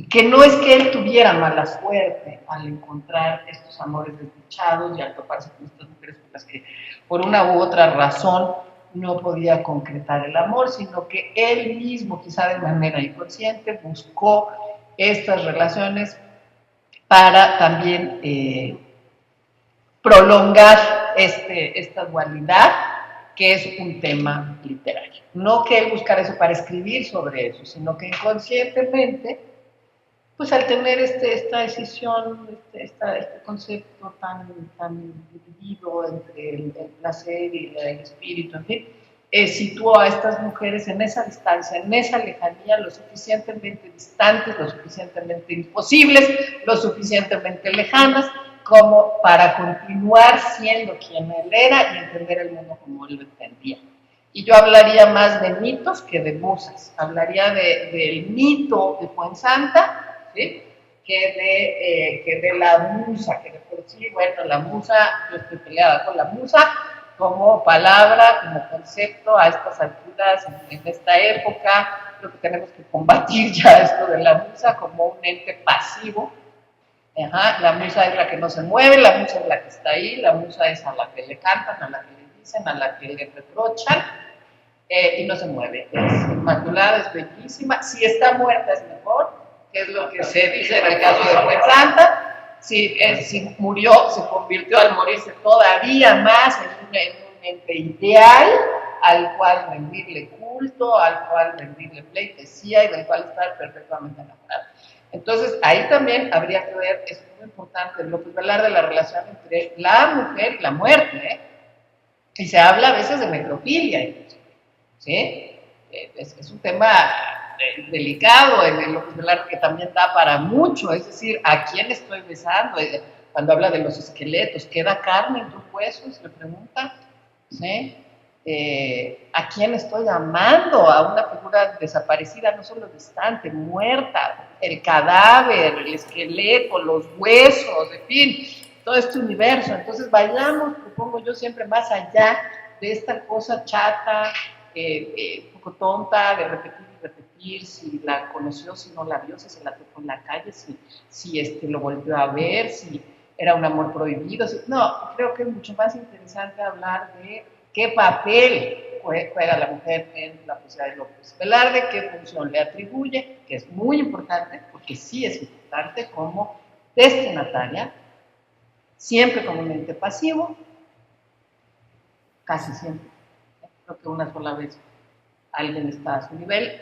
[SPEAKER 1] que no es que él tuviera mala suerte al encontrar estos amores desdichados y al toparse con estas mujeres con las que por una u otra razón no podía concretar el amor, sino que él mismo, quizá de manera inconsciente, buscó estas relaciones para también prolongar esta dualidad, que es un tema literario. No que él buscara eso para escribir sobre eso, sino que inconscientemente, pues al tener esta decisión, este concepto tan dividido entre el placer y el espíritu, en fin, situó a estas mujeres en esa distancia, en esa lejanía, lo suficientemente distantes, lo suficientemente imposibles, lo suficientemente lejanas, como para continuar siendo quien él era y entender el mundo como él lo entendía. Y yo hablaría más de mitos que de musas, hablaría del mito de Fuensanta, ¿sí? que de la musa, que de por sí, bueno, la musa, yo estoy peleada con la musa como palabra, como concepto a estas alturas, en esta época. Creo que tenemos que combatir ya esto de la musa como un ente pasivo. La musa es la que no se mueve, la musa es la que está ahí, la musa es a la que le cantan, a la que le dicen, a la que le reprochan, y no se mueve. Es inmaculada, es bellísima. Si está muerta es mejor, que es lo que se dice en el caso de Fuensanta. Si murió, se convirtió al morirse todavía más en un ente ideal al cual rendirle culto, al cual rendirle pleitesía y del cual estar perfectamente enamorado. Entonces, ahí también habría que ver, es muy importante, lo que es hablar de la relación entre la mujer y la muerte, ¿eh? Y se habla a veces de necrofilia, ¿sí? Es un tema delicado en el López Velarde que también da para mucho, es decir, ¿a quién estoy besando? Cuando habla de los esqueletos, ¿queda carne en tus huesos? Le pregunta, ¿sí? ¿A quién estoy amando? A una figura desaparecida, no solo distante, muerta, el cadáver, el esqueleto, los huesos, en fin, todo este universo. Entonces vayamos, propongo yo siempre más allá de esta cosa chata, poco tonta, de repetir y repetir, si la conoció, si no la vio, si se la tocó en la calle, si lo volvió a ver, si era un amor prohibido. No, creo que es mucho más interesante hablar de qué papel juega la mujer en la poesía de López Velarde, qué función le atribuye, que es muy importante, porque sí es importante como destinataria, siempre como un ente pasivo, casi siempre. Creo que una sola vez alguien está a su nivel,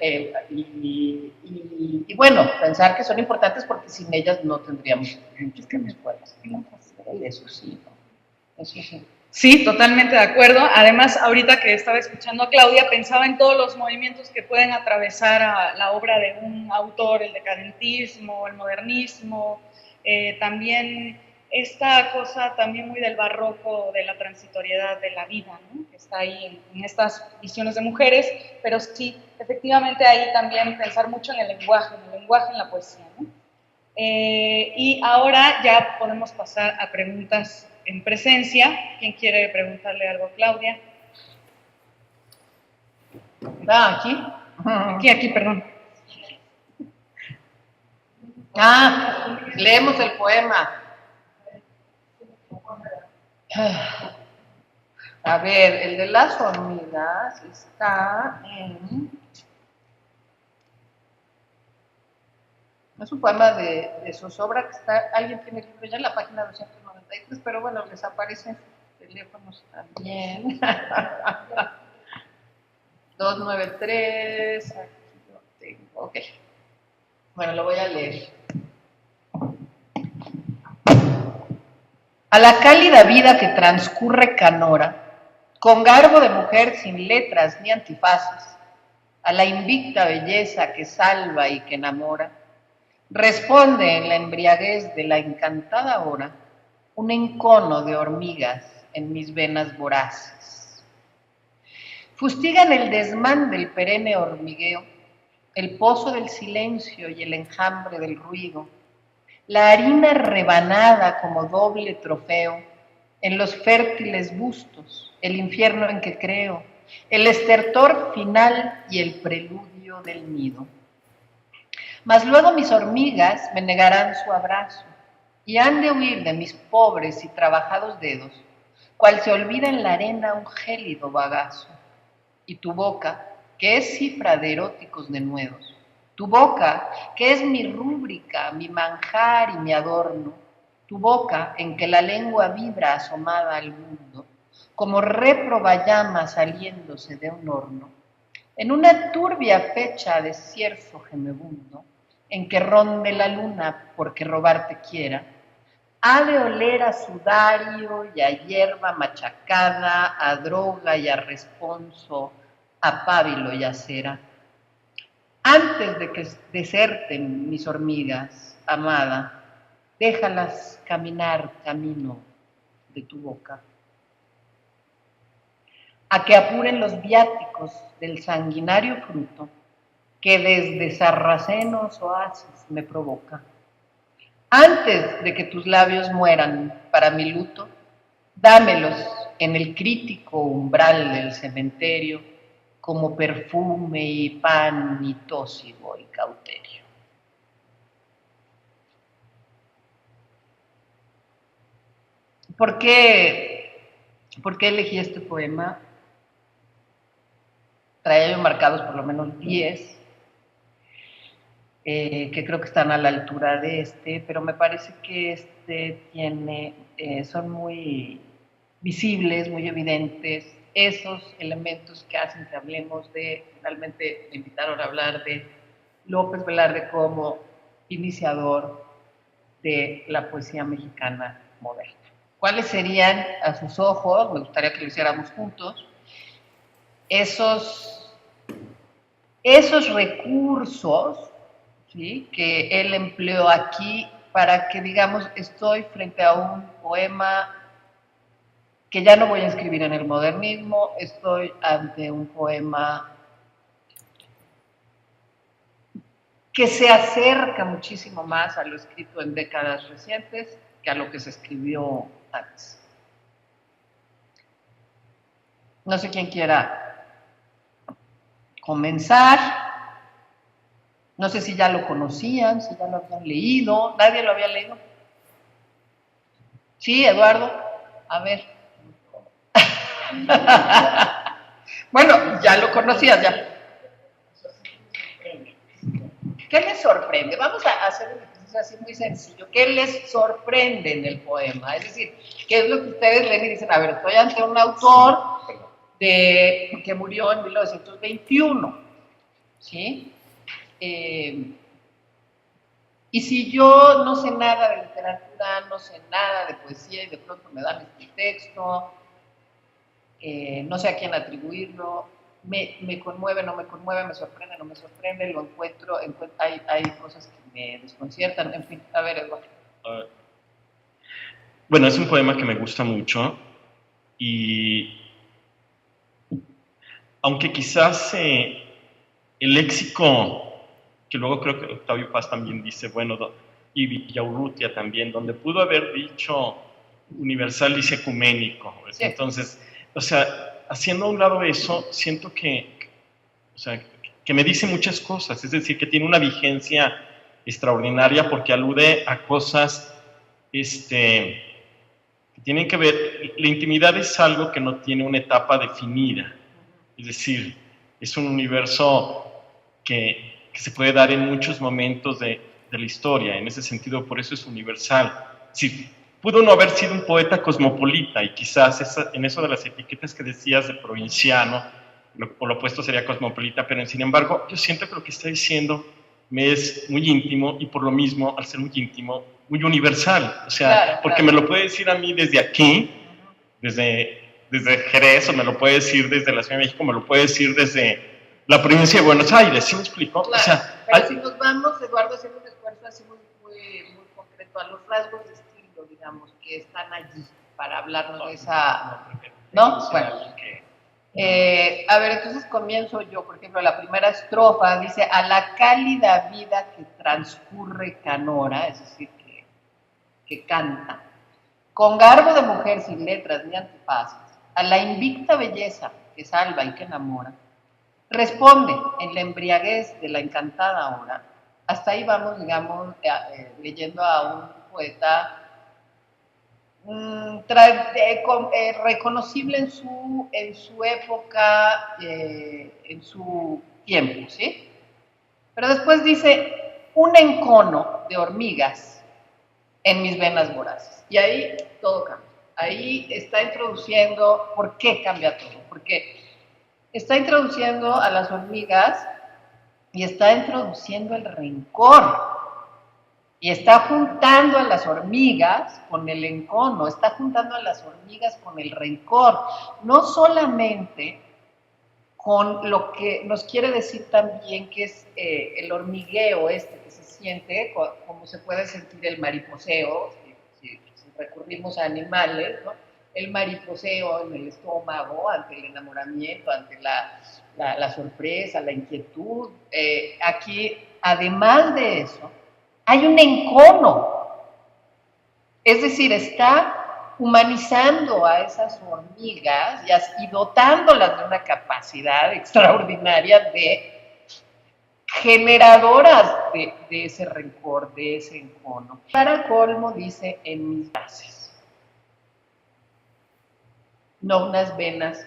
[SPEAKER 1] y bueno, pensar que son importantes porque sin ellas no tendríamos muchos cambios fuertes. Eso sí, ¿no? Eso sí.
[SPEAKER 2] Sí, totalmente de acuerdo. Además, ahorita que estaba escuchando a Claudia, pensaba en todos los movimientos que pueden atravesar a la obra de un autor, el decadentismo, el modernismo, también esta cosa también muy del barroco, de la transitoriedad de la vida, ¿no? Que está ahí en estas visiones de mujeres, pero sí, efectivamente ahí también pensar mucho en el lenguaje, en la poesía, ¿no? Y ahora ya podemos pasar a preguntas en presencia. ¿Quién quiere preguntarle algo a Claudia? Aquí, perdón.
[SPEAKER 1] Leemos el poema. A ver, el de las hormigas está en... Es un poema de zozobra que está, alguien tiene el libro ya en la página 293, pero bueno, les aparecen teléfonos también. 293, aquí lo tengo, ok. Bueno, lo voy a leer. A la cálida vida que transcurre canora, con garbo de mujer sin letras ni antifaces, a la invicta belleza que salva y que enamora, responde en la embriaguez de la encantada hora un encono de hormigas en mis venas voraces. Fustigan el desmán del perenne hormigueo, el pozo del silencio y el enjambre del ruido, la harina rebanada como doble trofeo en los fértiles bustos, el infierno en que creo, el estertor final y el preludio del nido. Mas luego mis hormigas me negarán su abrazo y han de huir de mis pobres y trabajados dedos, cual se olvida en la arena un gélido bagazo. Y tu boca, que es cifra de eróticos denuedos, tu boca, que es mi rúbrica, mi manjar y mi adorno, tu boca en que la lengua vibra asomada al mundo, como réproba llama saliéndose de un horno, en una turbia fecha de cierzo gemebundo, en que ronde la luna porque robarte quiera, ha de oler a sudario y a hierba machacada, a droga y a responso, a pábilo y a cera. Antes de que deserten mis hormigas, amada, déjalas caminar camino de tu boca. A que apuren los viáticos del sanguinario fruto que desde sarracenos oasis me provoca. Antes de que tus labios mueran para mi luto, dámelos en el crítico umbral del cementerio como perfume y pan y tósigo y cauterio. ¿Por qué elegí este poema? traía yo marcados por lo menos 10, que creo que están a la altura de este, pero me parece que este tiene, son muy visibles, muy evidentes, esos elementos que hacen que hablemos de, finalmente me invitaron a hablar de López Velarde como iniciador de la poesía mexicana moderna. ¿Cuáles serían, a sus ojos, me gustaría que lo hiciéramos juntos, esos recursos, ¿sí?, que él empleó aquí para que, digamos, estoy frente a un poema que ya no voy a escribir en el modernismo, estoy ante un poema que se acerca muchísimo más a lo escrito en décadas recientes que a lo que se escribió antes. No sé quién quiera comenzar, no sé si ya lo conocían, si ya lo habían leído, ¿nadie lo había leído? Sí, Eduardo, a ver. Bueno, ya lo conocías, ya. ¿Qué les sorprende? Vamos a hacer un ejercicio así muy sencillo. ¿Qué les sorprende en el poema? Es decir, ¿qué es lo que ustedes leen y dicen, a ver, estoy ante un autor que murió en 1921, ¿sí? Y si yo no sé nada de literatura, no sé nada de poesía y de pronto me dan este texto, no sé a quién atribuirlo, me conmueve, no me conmueve, me sorprende, no me sorprende, lo encuentro, hay cosas que me desconciertan, en fin, a ver, Eduardo.
[SPEAKER 9] Bueno, es un poema que me gusta mucho y aunque quizás el léxico, que luego creo que Octavio Paz también dice, bueno, y Villaurrutia también, donde pudo haber dicho universal, dice ecuménico. Sí. Entonces, o sea, haciendo a un lado eso, siento que me dice muchas cosas, es decir, que tiene una vigencia extraordinaria porque alude a cosas que tienen que ver, la intimidad es algo que no tiene una etapa definida, es decir, es un universo que se puede dar en muchos momentos de la historia, en ese sentido por eso es universal. Si pudo no haber sido un poeta cosmopolita y quizás en eso de las etiquetas que decías de provinciano, por lo opuesto sería cosmopolita, pero sin embargo yo siento que lo que está diciendo me es muy íntimo y por lo mismo, al ser muy íntimo, muy universal, o sea, claro, porque me lo puede decir a mí desde aquí, desde Jerez, o me lo puede decir desde la Ciudad de México, me lo puede decir desde la provincia de Buenos Aires, ¿sí me explico?
[SPEAKER 1] Claro, o sea, pero si nos vamos, Eduardo, haciendo un esfuerzo así muy concreto a los rasgos de estilo, digamos, que están allí para hablarnos de esa... ¿No? Bueno. A ver, entonces comienzo yo, por ejemplo, la primera estrofa dice, a la cálida vida que transcurre canora, es decir, que canta, con garbo de mujer sin letras ni antepases, a la invicta belleza que salva y que enamora, responde en la embriaguez de la encantada hora. Hasta ahí vamos, digamos, leyendo a un poeta reconocible en su época, en su tiempo, ¿sí? Pero después dice, un encono de hormigas en mis venas voraces. Y ahí todo cambia. Ahí está introduciendo, ¿por qué cambia todo? Porque está introduciendo a las hormigas y está introduciendo el rencor. Y está juntando a las hormigas con el encono, está juntando a las hormigas con el rencor, no solamente con lo que nos quiere decir también que es el hormigueo que se siente, como se puede sentir el mariposeo, si recurrimos a animales, ¿no? El mariposeo en el estómago ante el enamoramiento, ante la sorpresa, la inquietud. Aquí, además de eso, hay un encono, es decir, está humanizando a esas hormigas y dotándolas de una capacidad extraordinaria de generadoras de ese rencor, de ese encono. Para colmo dice en mis bases, no unas venas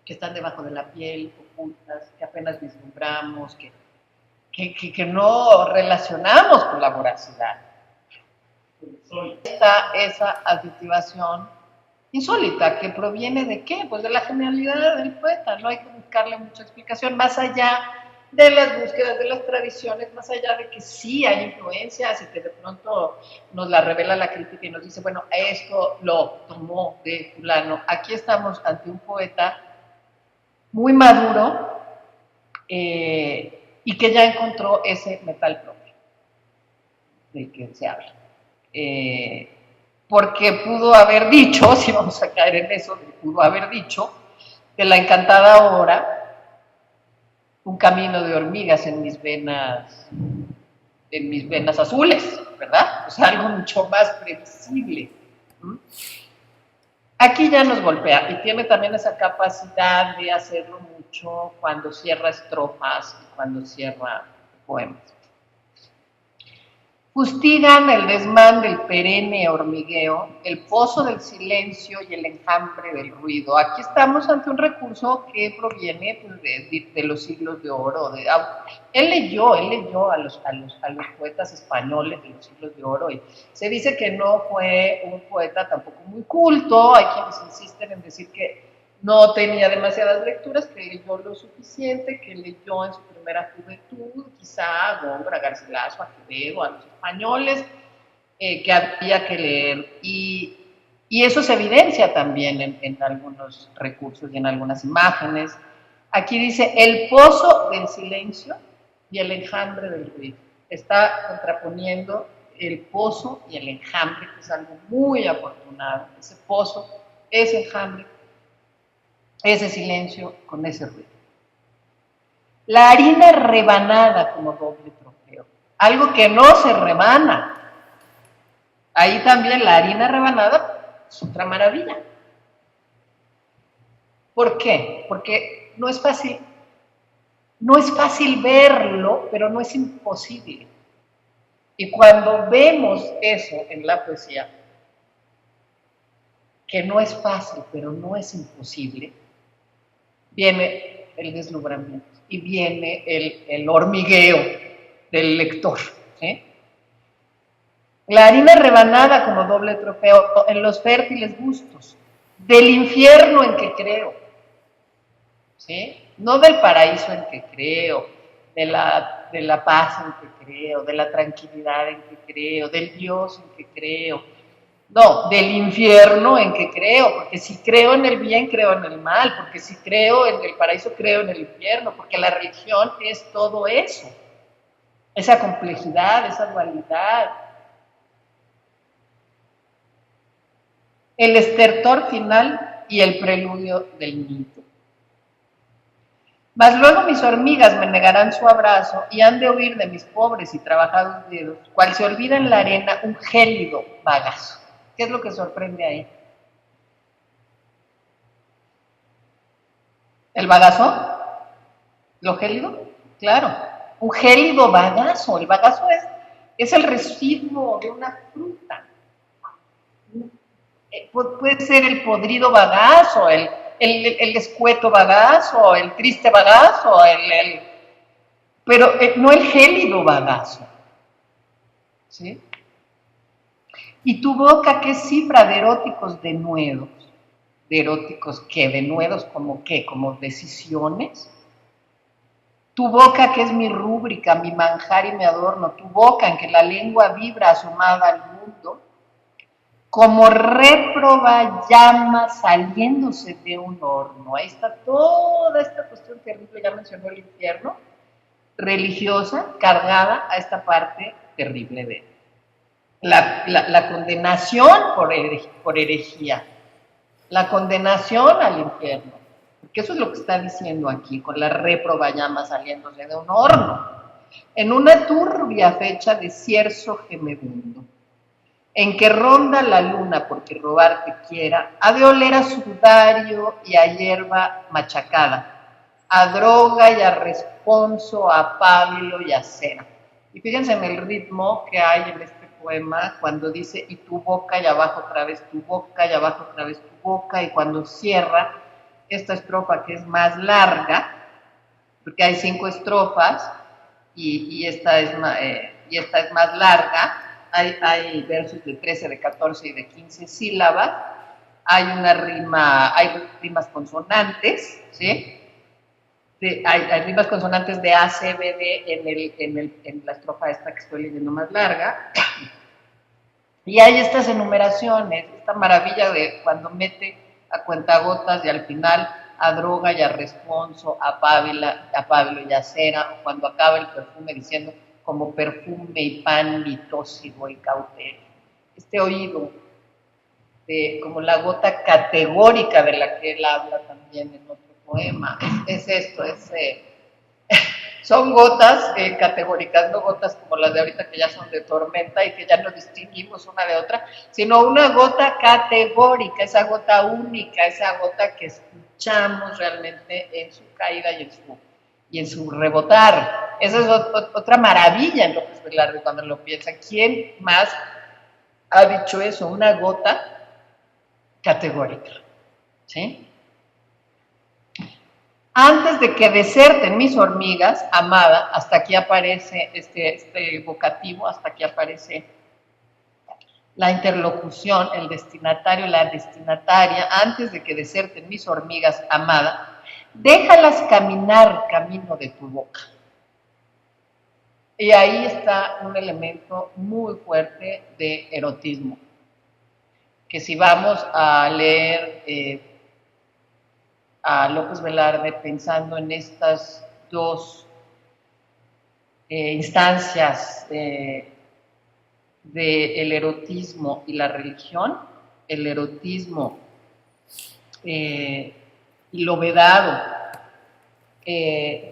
[SPEAKER 1] que están debajo de la piel, ocultas, que apenas vislumbramos, que no relacionamos con la voracidad. Está esa adjetivación insólita, que proviene de ¿qué? Pues de la genialidad del poeta. No hay que buscarle mucha explicación, más allá de las búsquedas, de las tradiciones, más allá de que sí hay influencias y que de pronto nos la revela la crítica y nos dice, bueno, esto lo tomó de fulano. Aquí estamos ante un poeta muy maduro y que ya encontró ese metal propio del que se habla. Porque pudo haber dicho, si vamos a caer en eso, pudo haber dicho que la encantada hora, un camino de hormigas en mis venas azules, ¿verdad? O sea, algo mucho más previsible. Aquí ya nos golpea y tiene también esa capacidad de hacerlo mucho cuando cierra estrofas y cuando cierra poemas. Fustigan el desmán del perenne hormigueo, el pozo del silencio y el enjambre del ruido. Aquí estamos ante un recurso que proviene pues, de los siglos de oro. Él leyó a los poetas españoles de los siglos de oro y se dice que no fue un poeta tampoco muy culto. Hay quienes insisten en decir que no tenía demasiadas lecturas, que leyó lo suficiente, que leyó en su primera juventud, quizá a Góngora, Garcilaso, a Quevedo, a los españoles, que había que leer. Y eso se evidencia también en algunos recursos y en algunas imágenes. Aquí dice, el pozo del silencio y el enjambre del ruido. Está contraponiendo el pozo y el enjambre, que es algo muy afortunado. Ese pozo, ese enjambre, ese silencio con ese ruido. La harina rebanada como doble trofeo, algo que no se rebana. Ahí también la harina rebanada es otra maravilla. ¿Por qué? Porque no es fácil verlo, pero no es imposible. Y cuando vemos eso en la poesía, que no es fácil, pero no es imposible, viene el deslumbramiento y viene el hormigueo del lector. ¿Sí? La harina rebanada como doble trofeo en los fértiles gustos, del infierno en que creo, ¿sí? No del paraíso en que creo, de la paz en que creo, de la tranquilidad en que creo, del Dios en que creo. No, del infierno en que creo, porque si creo en el bien, creo en el mal, porque si creo en el paraíso, creo en el infierno, porque la religión es todo eso, esa complejidad, esa dualidad. El estertor final y el preludio del mito. Mas luego mis hormigas me negarán su abrazo y han de huir de mis pobres y trabajados dedos, cual se olvida en la arena un gélido bagazo. ¿Qué es lo que sorprende ahí? ¿El bagazo? ¿Lo gélido? Claro, un gélido bagazo. El bagazo es el residuo de una fruta. Puede ser el podrido bagazo, el escueto bagazo, el triste bagazo, pero no el gélido bagazo. ¿Sí? Y tu boca, ¿qué cifra de eróticos denuedos? ¿De eróticos qué? ¿Denuedos como qué? ¿Como decisiones? Tu boca, que es mi rúbrica, mi manjar y mi adorno, tu boca en que la lengua vibra asomada al mundo, como réproba llama saliéndose de un horno. Ahí está toda esta cuestión terrible, ya mencionó el infierno, religiosa, cargada a esta parte terrible de la condenación por herejía, la condenación al infierno, porque eso es lo que está diciendo aquí, con la réproba llama saliéndose de un horno, en una turbia fecha de cierzo gemebundo, en que ronda la luna porque robarte quiera, ha de oler a sudario y a hierba machacada, a droga y a responso, a pablo y a cera. Y fíjense en el ritmo que hay en este poema cuando dice y tu boca y abajo otra vez tu boca y abajo otra vez tu boca, y cuando cierra esta estrofa que es más larga, porque hay 5 estrofas y esta es más larga. Hay versos de 13, de 14 y de 15 sílabas. Hay rimas consonantes, ¿sí? Hay rimas consonantes de A, C, B, D en la estrofa esta que estoy leyendo más larga. Y hay estas enumeraciones, esta maravilla de cuando mete a cuentagotas y al final a droga y a responso, a pábilo y a cera, o cuando acaba el perfume diciendo como perfume y pan y tóxido y cautela. Este oído, como la gota categórica de la que él habla también en otro poema, es esto, son gotas categóricas, no gotas como las de ahorita que ya son de tormenta y que ya no distinguimos una de otra, sino una gota categórica, esa gota única, esa gota que escuchamos realmente en su caída y en su rebotar. Esa es otra maravilla en López Velarde cuando lo piensa. ¿Quién más ha dicho eso? Una gota categórica, ¿sí? Antes de que deserten mis hormigas, amada, hasta aquí aparece este vocativo, hasta aquí aparece la interlocución, el destinatario, la destinataria, antes de que deserten mis hormigas, amada, déjalas caminar camino de tu boca. Y ahí está un elemento muy fuerte de erotismo, que si vamos a leer a López Velarde pensando en estas dos instancias del erotismo y la religión, el erotismo y lo vedado,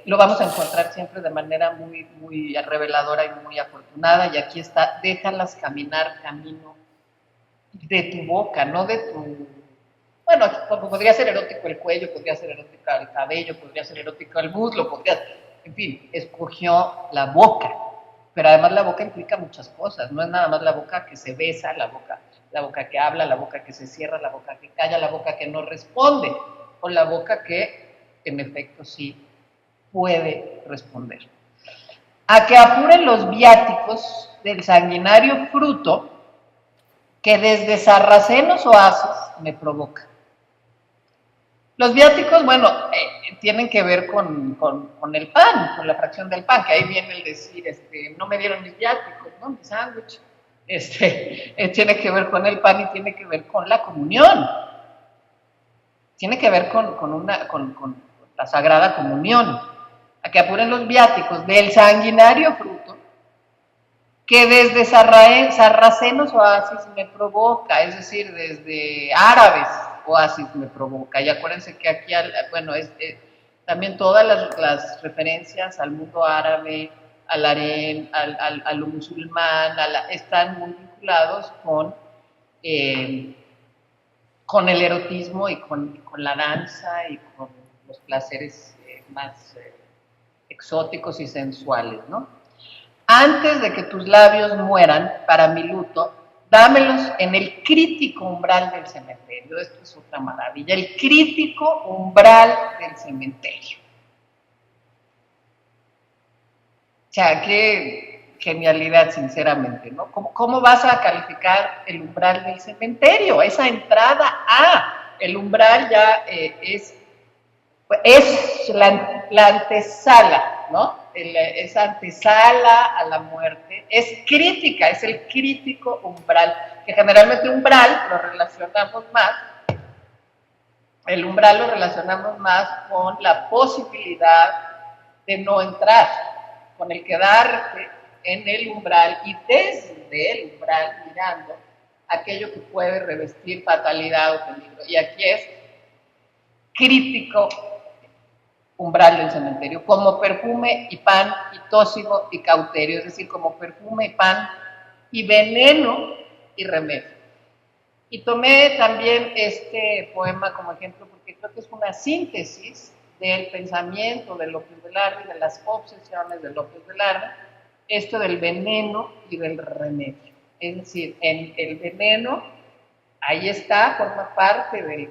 [SPEAKER 1] lo vamos a encontrar siempre de manera muy, muy reveladora y muy afortunada, y aquí está, déjalas caminar camino de tu boca, no de tu... Bueno, podría ser erótico el cuello, podría ser erótico el cabello, podría ser erótico el muslo, en fin, escogió la boca, pero además la boca implica muchas cosas, no es nada más la boca que se besa, la boca que habla, la boca que se cierra, la boca que calla, la boca que no responde, o la boca que en efecto sí puede responder. A que apuren los viáticos del sanguinario fruto que desde sarracenos oasis me provoca. Los viáticos, bueno, tienen que ver con el pan, con la fracción del pan, que ahí viene el decir, no me dieron mis viáticos, ¿no? Mi sándwich. Tiene que ver con el pan y tiene que ver con la comunión. Tiene que ver con la sagrada comunión. A que apuren los viáticos del sanguinario fruto, que desde sarracenos oasis me provoca, es decir, desde árabes oasis me provoca. Y acuérdense que aquí, bueno, también todas las referencias al mundo árabe, al harén, a lo musulmán, están muy vinculados con el erotismo y con la danza y con los placeres más exóticos y sensuales, ¿no? Antes de que tus labios mueran para mi luto, dámelos en el crítico umbral del cementerio. Esto es otra maravilla, el crítico umbral del cementerio. O sea, qué genialidad, sinceramente, ¿no? ¿Cómo vas a calificar el umbral del cementerio? Esa entrada el umbral ya es la antesala, ¿no? Esa antesala a la muerte, es crítica, es el crítico umbral, que generalmente umbral lo relacionamos más, el umbral lo relacionamos más con la posibilidad de no entrar, con el quedarte en el umbral y desde el umbral mirando aquello que puede revestir fatalidad o peligro. Y aquí es crítico umbral del cementerio, como perfume y pan y tóxido y cauterio, es decir, como perfume y pan y veneno y remedio. Y tomé también este poema como ejemplo porque creo que es una síntesis del pensamiento de López Velarde y de las obsesiones de López Velarde, esto del veneno y del remedio. Es decir, en el veneno, ahí está, forma parte de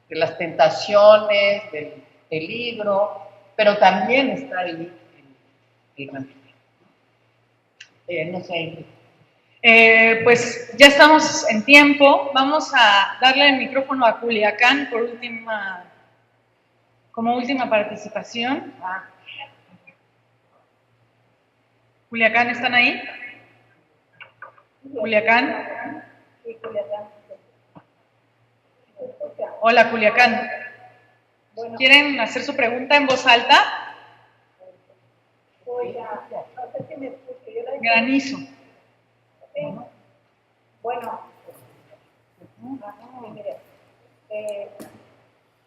[SPEAKER 1] las tentaciones, del peligro, pero también está ahí el Gran Teatro. No sé.
[SPEAKER 2] Pues ya estamos en tiempo. Vamos a darle el micrófono a Culiacán por como última participación. Culiacán, ¿están ahí? Culiacán.
[SPEAKER 10] Sí, Culiacán.
[SPEAKER 2] Hola, Culiacán.
[SPEAKER 10] Bueno,
[SPEAKER 2] ¿Quieren hacer su pregunta en voz alta?
[SPEAKER 10] oiga, no sé si me escucho. Yo la
[SPEAKER 2] Granizo.
[SPEAKER 10] Sí. Bueno, sí, mire,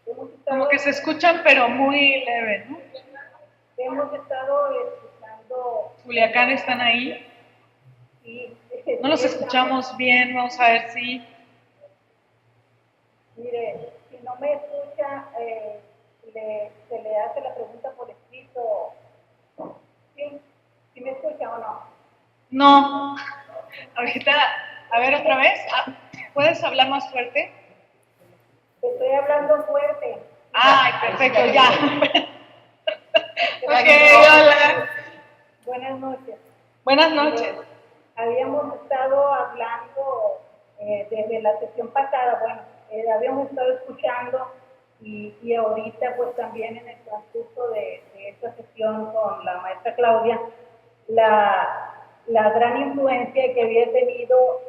[SPEAKER 10] hemos estado,
[SPEAKER 2] Como que se escuchan, pero muy leve, ¿no?
[SPEAKER 10] hemos estado escuchando.
[SPEAKER 2] Culiacán, ¿están ahí?
[SPEAKER 10] Sí,
[SPEAKER 2] No los escuchamos bien, vamos a ver si...
[SPEAKER 10] Mire, si no me escucha, se le hace la pregunta por escrito. ¿Sí? ¿Sí me escucha o no?
[SPEAKER 2] No. Ahorita, a ver otra vez. ¿Puedes hablar más fuerte?
[SPEAKER 10] Estoy hablando fuerte.
[SPEAKER 2] Ay, perfecto, ya. Ok, hola.
[SPEAKER 10] Buenas noches.
[SPEAKER 2] Buenas noches.
[SPEAKER 10] Habíamos estado hablando desde la sesión pasada, bueno, habíamos estado escuchando y ahorita pues también en el transcurso de esta sesión con la maestra Claudia, la gran influencia que había tenido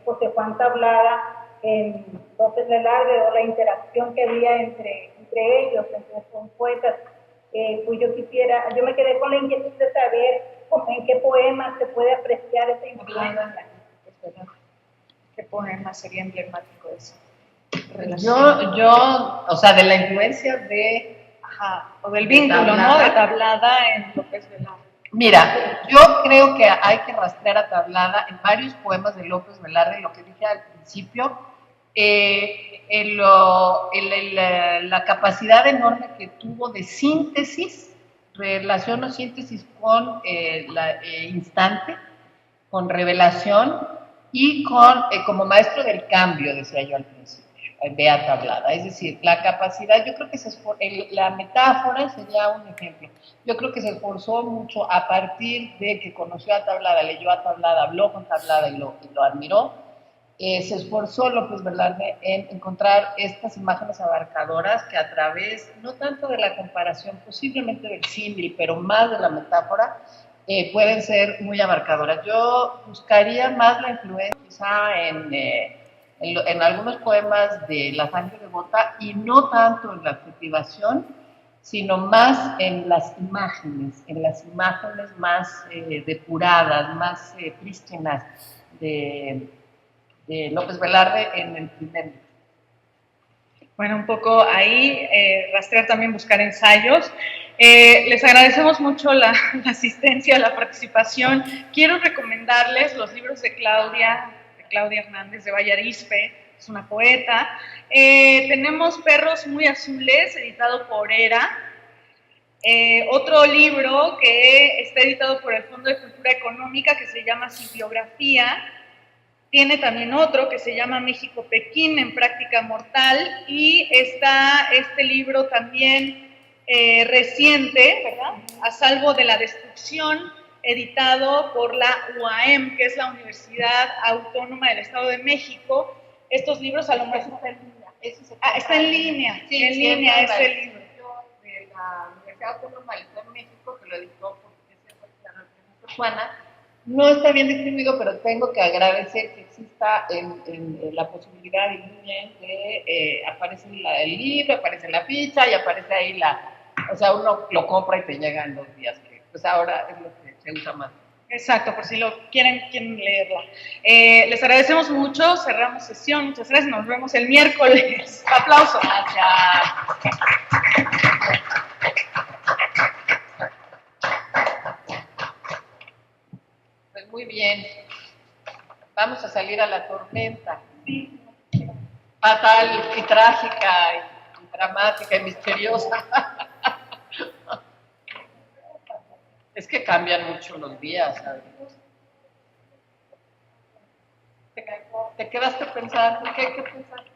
[SPEAKER 10] José Juan Tablada en López Velarde, o la interacción que había entre ellos, entre los poetas. Pues yo me quedé con la inquietud de saber en qué poema se puede apreciar esa influencia.
[SPEAKER 2] ¿Qué poema sería emblemático de eso?
[SPEAKER 1] O sea, de la influencia de...
[SPEAKER 2] Ajá, o del vínculo, ¿no? De Tablada en López Velarde.
[SPEAKER 1] Mira, yo creo que hay que rastrear a Tablada en varios poemas de López Velarde, lo que dije al principio, la capacidad enorme que tuvo de síntesis, relación o síntesis con instante, con revelación y como maestro del cambio, decía yo al principio, Bea Tablada. Es decir, la capacidad, yo creo que la metáfora sería un ejemplo. Yo creo que se esforzó mucho a partir de que conoció a Tablada, leyó a Tablada, habló con Tablada y lo admiró. Se esforzó López Velarde en encontrar estas imágenes abarcadoras que a través, no tanto de la comparación, posiblemente del símil, pero más de la metáfora, pueden ser muy abarcadoras. Yo buscaría más la influencia quizá en algunos poemas de La sangre devota y no tanto en la adjetivación, sino más en las imágenes más depuradas, más prístinas de López Velarde en el primer libro.
[SPEAKER 2] Bueno, un poco ahí, rastrear también, buscar ensayos. Les agradecemos mucho la asistencia, la participación. Quiero recomendarles los libros de Claudia Hernández de Vallarispe, es una poeta. Tenemos Perros muy azules, editado por ERA. Otro libro que está editado por el Fondo de Cultura Económica, que se llama Bibliografía. Tiene también otro que se llama México-Pekín en práctica mortal, y está este libro también reciente, ¿verdad? A salvo de la destrucción, editado por la UAM, que es la Universidad Autónoma del Estado de México. Estos libros a lo mejor... Está en línea. Sí, en línea este libro.
[SPEAKER 1] De la Universidad Autónoma del Estado de México, que lo editó por Juana. No está bien distribuido, pero tengo que agradecer que exista en la posibilidad en línea de aparece el libro, aparece la ficha y aparece ahí o sea, uno lo compra y te llega en 2 días, que pues ahora es lo que se usa más.
[SPEAKER 2] Exacto, por si lo quieren leerla. Les agradecemos mucho, cerramos sesión, muchas gracias, nos vemos el miércoles. Aplauso.
[SPEAKER 1] Gracias. Pues muy bien, vamos a salir a la tormenta. Sí. Fatal y trágica y dramática y misteriosa. Es que cambian mucho los días, ¿sabes? ¿Te quedaste pensando? ¿Qué pensaste?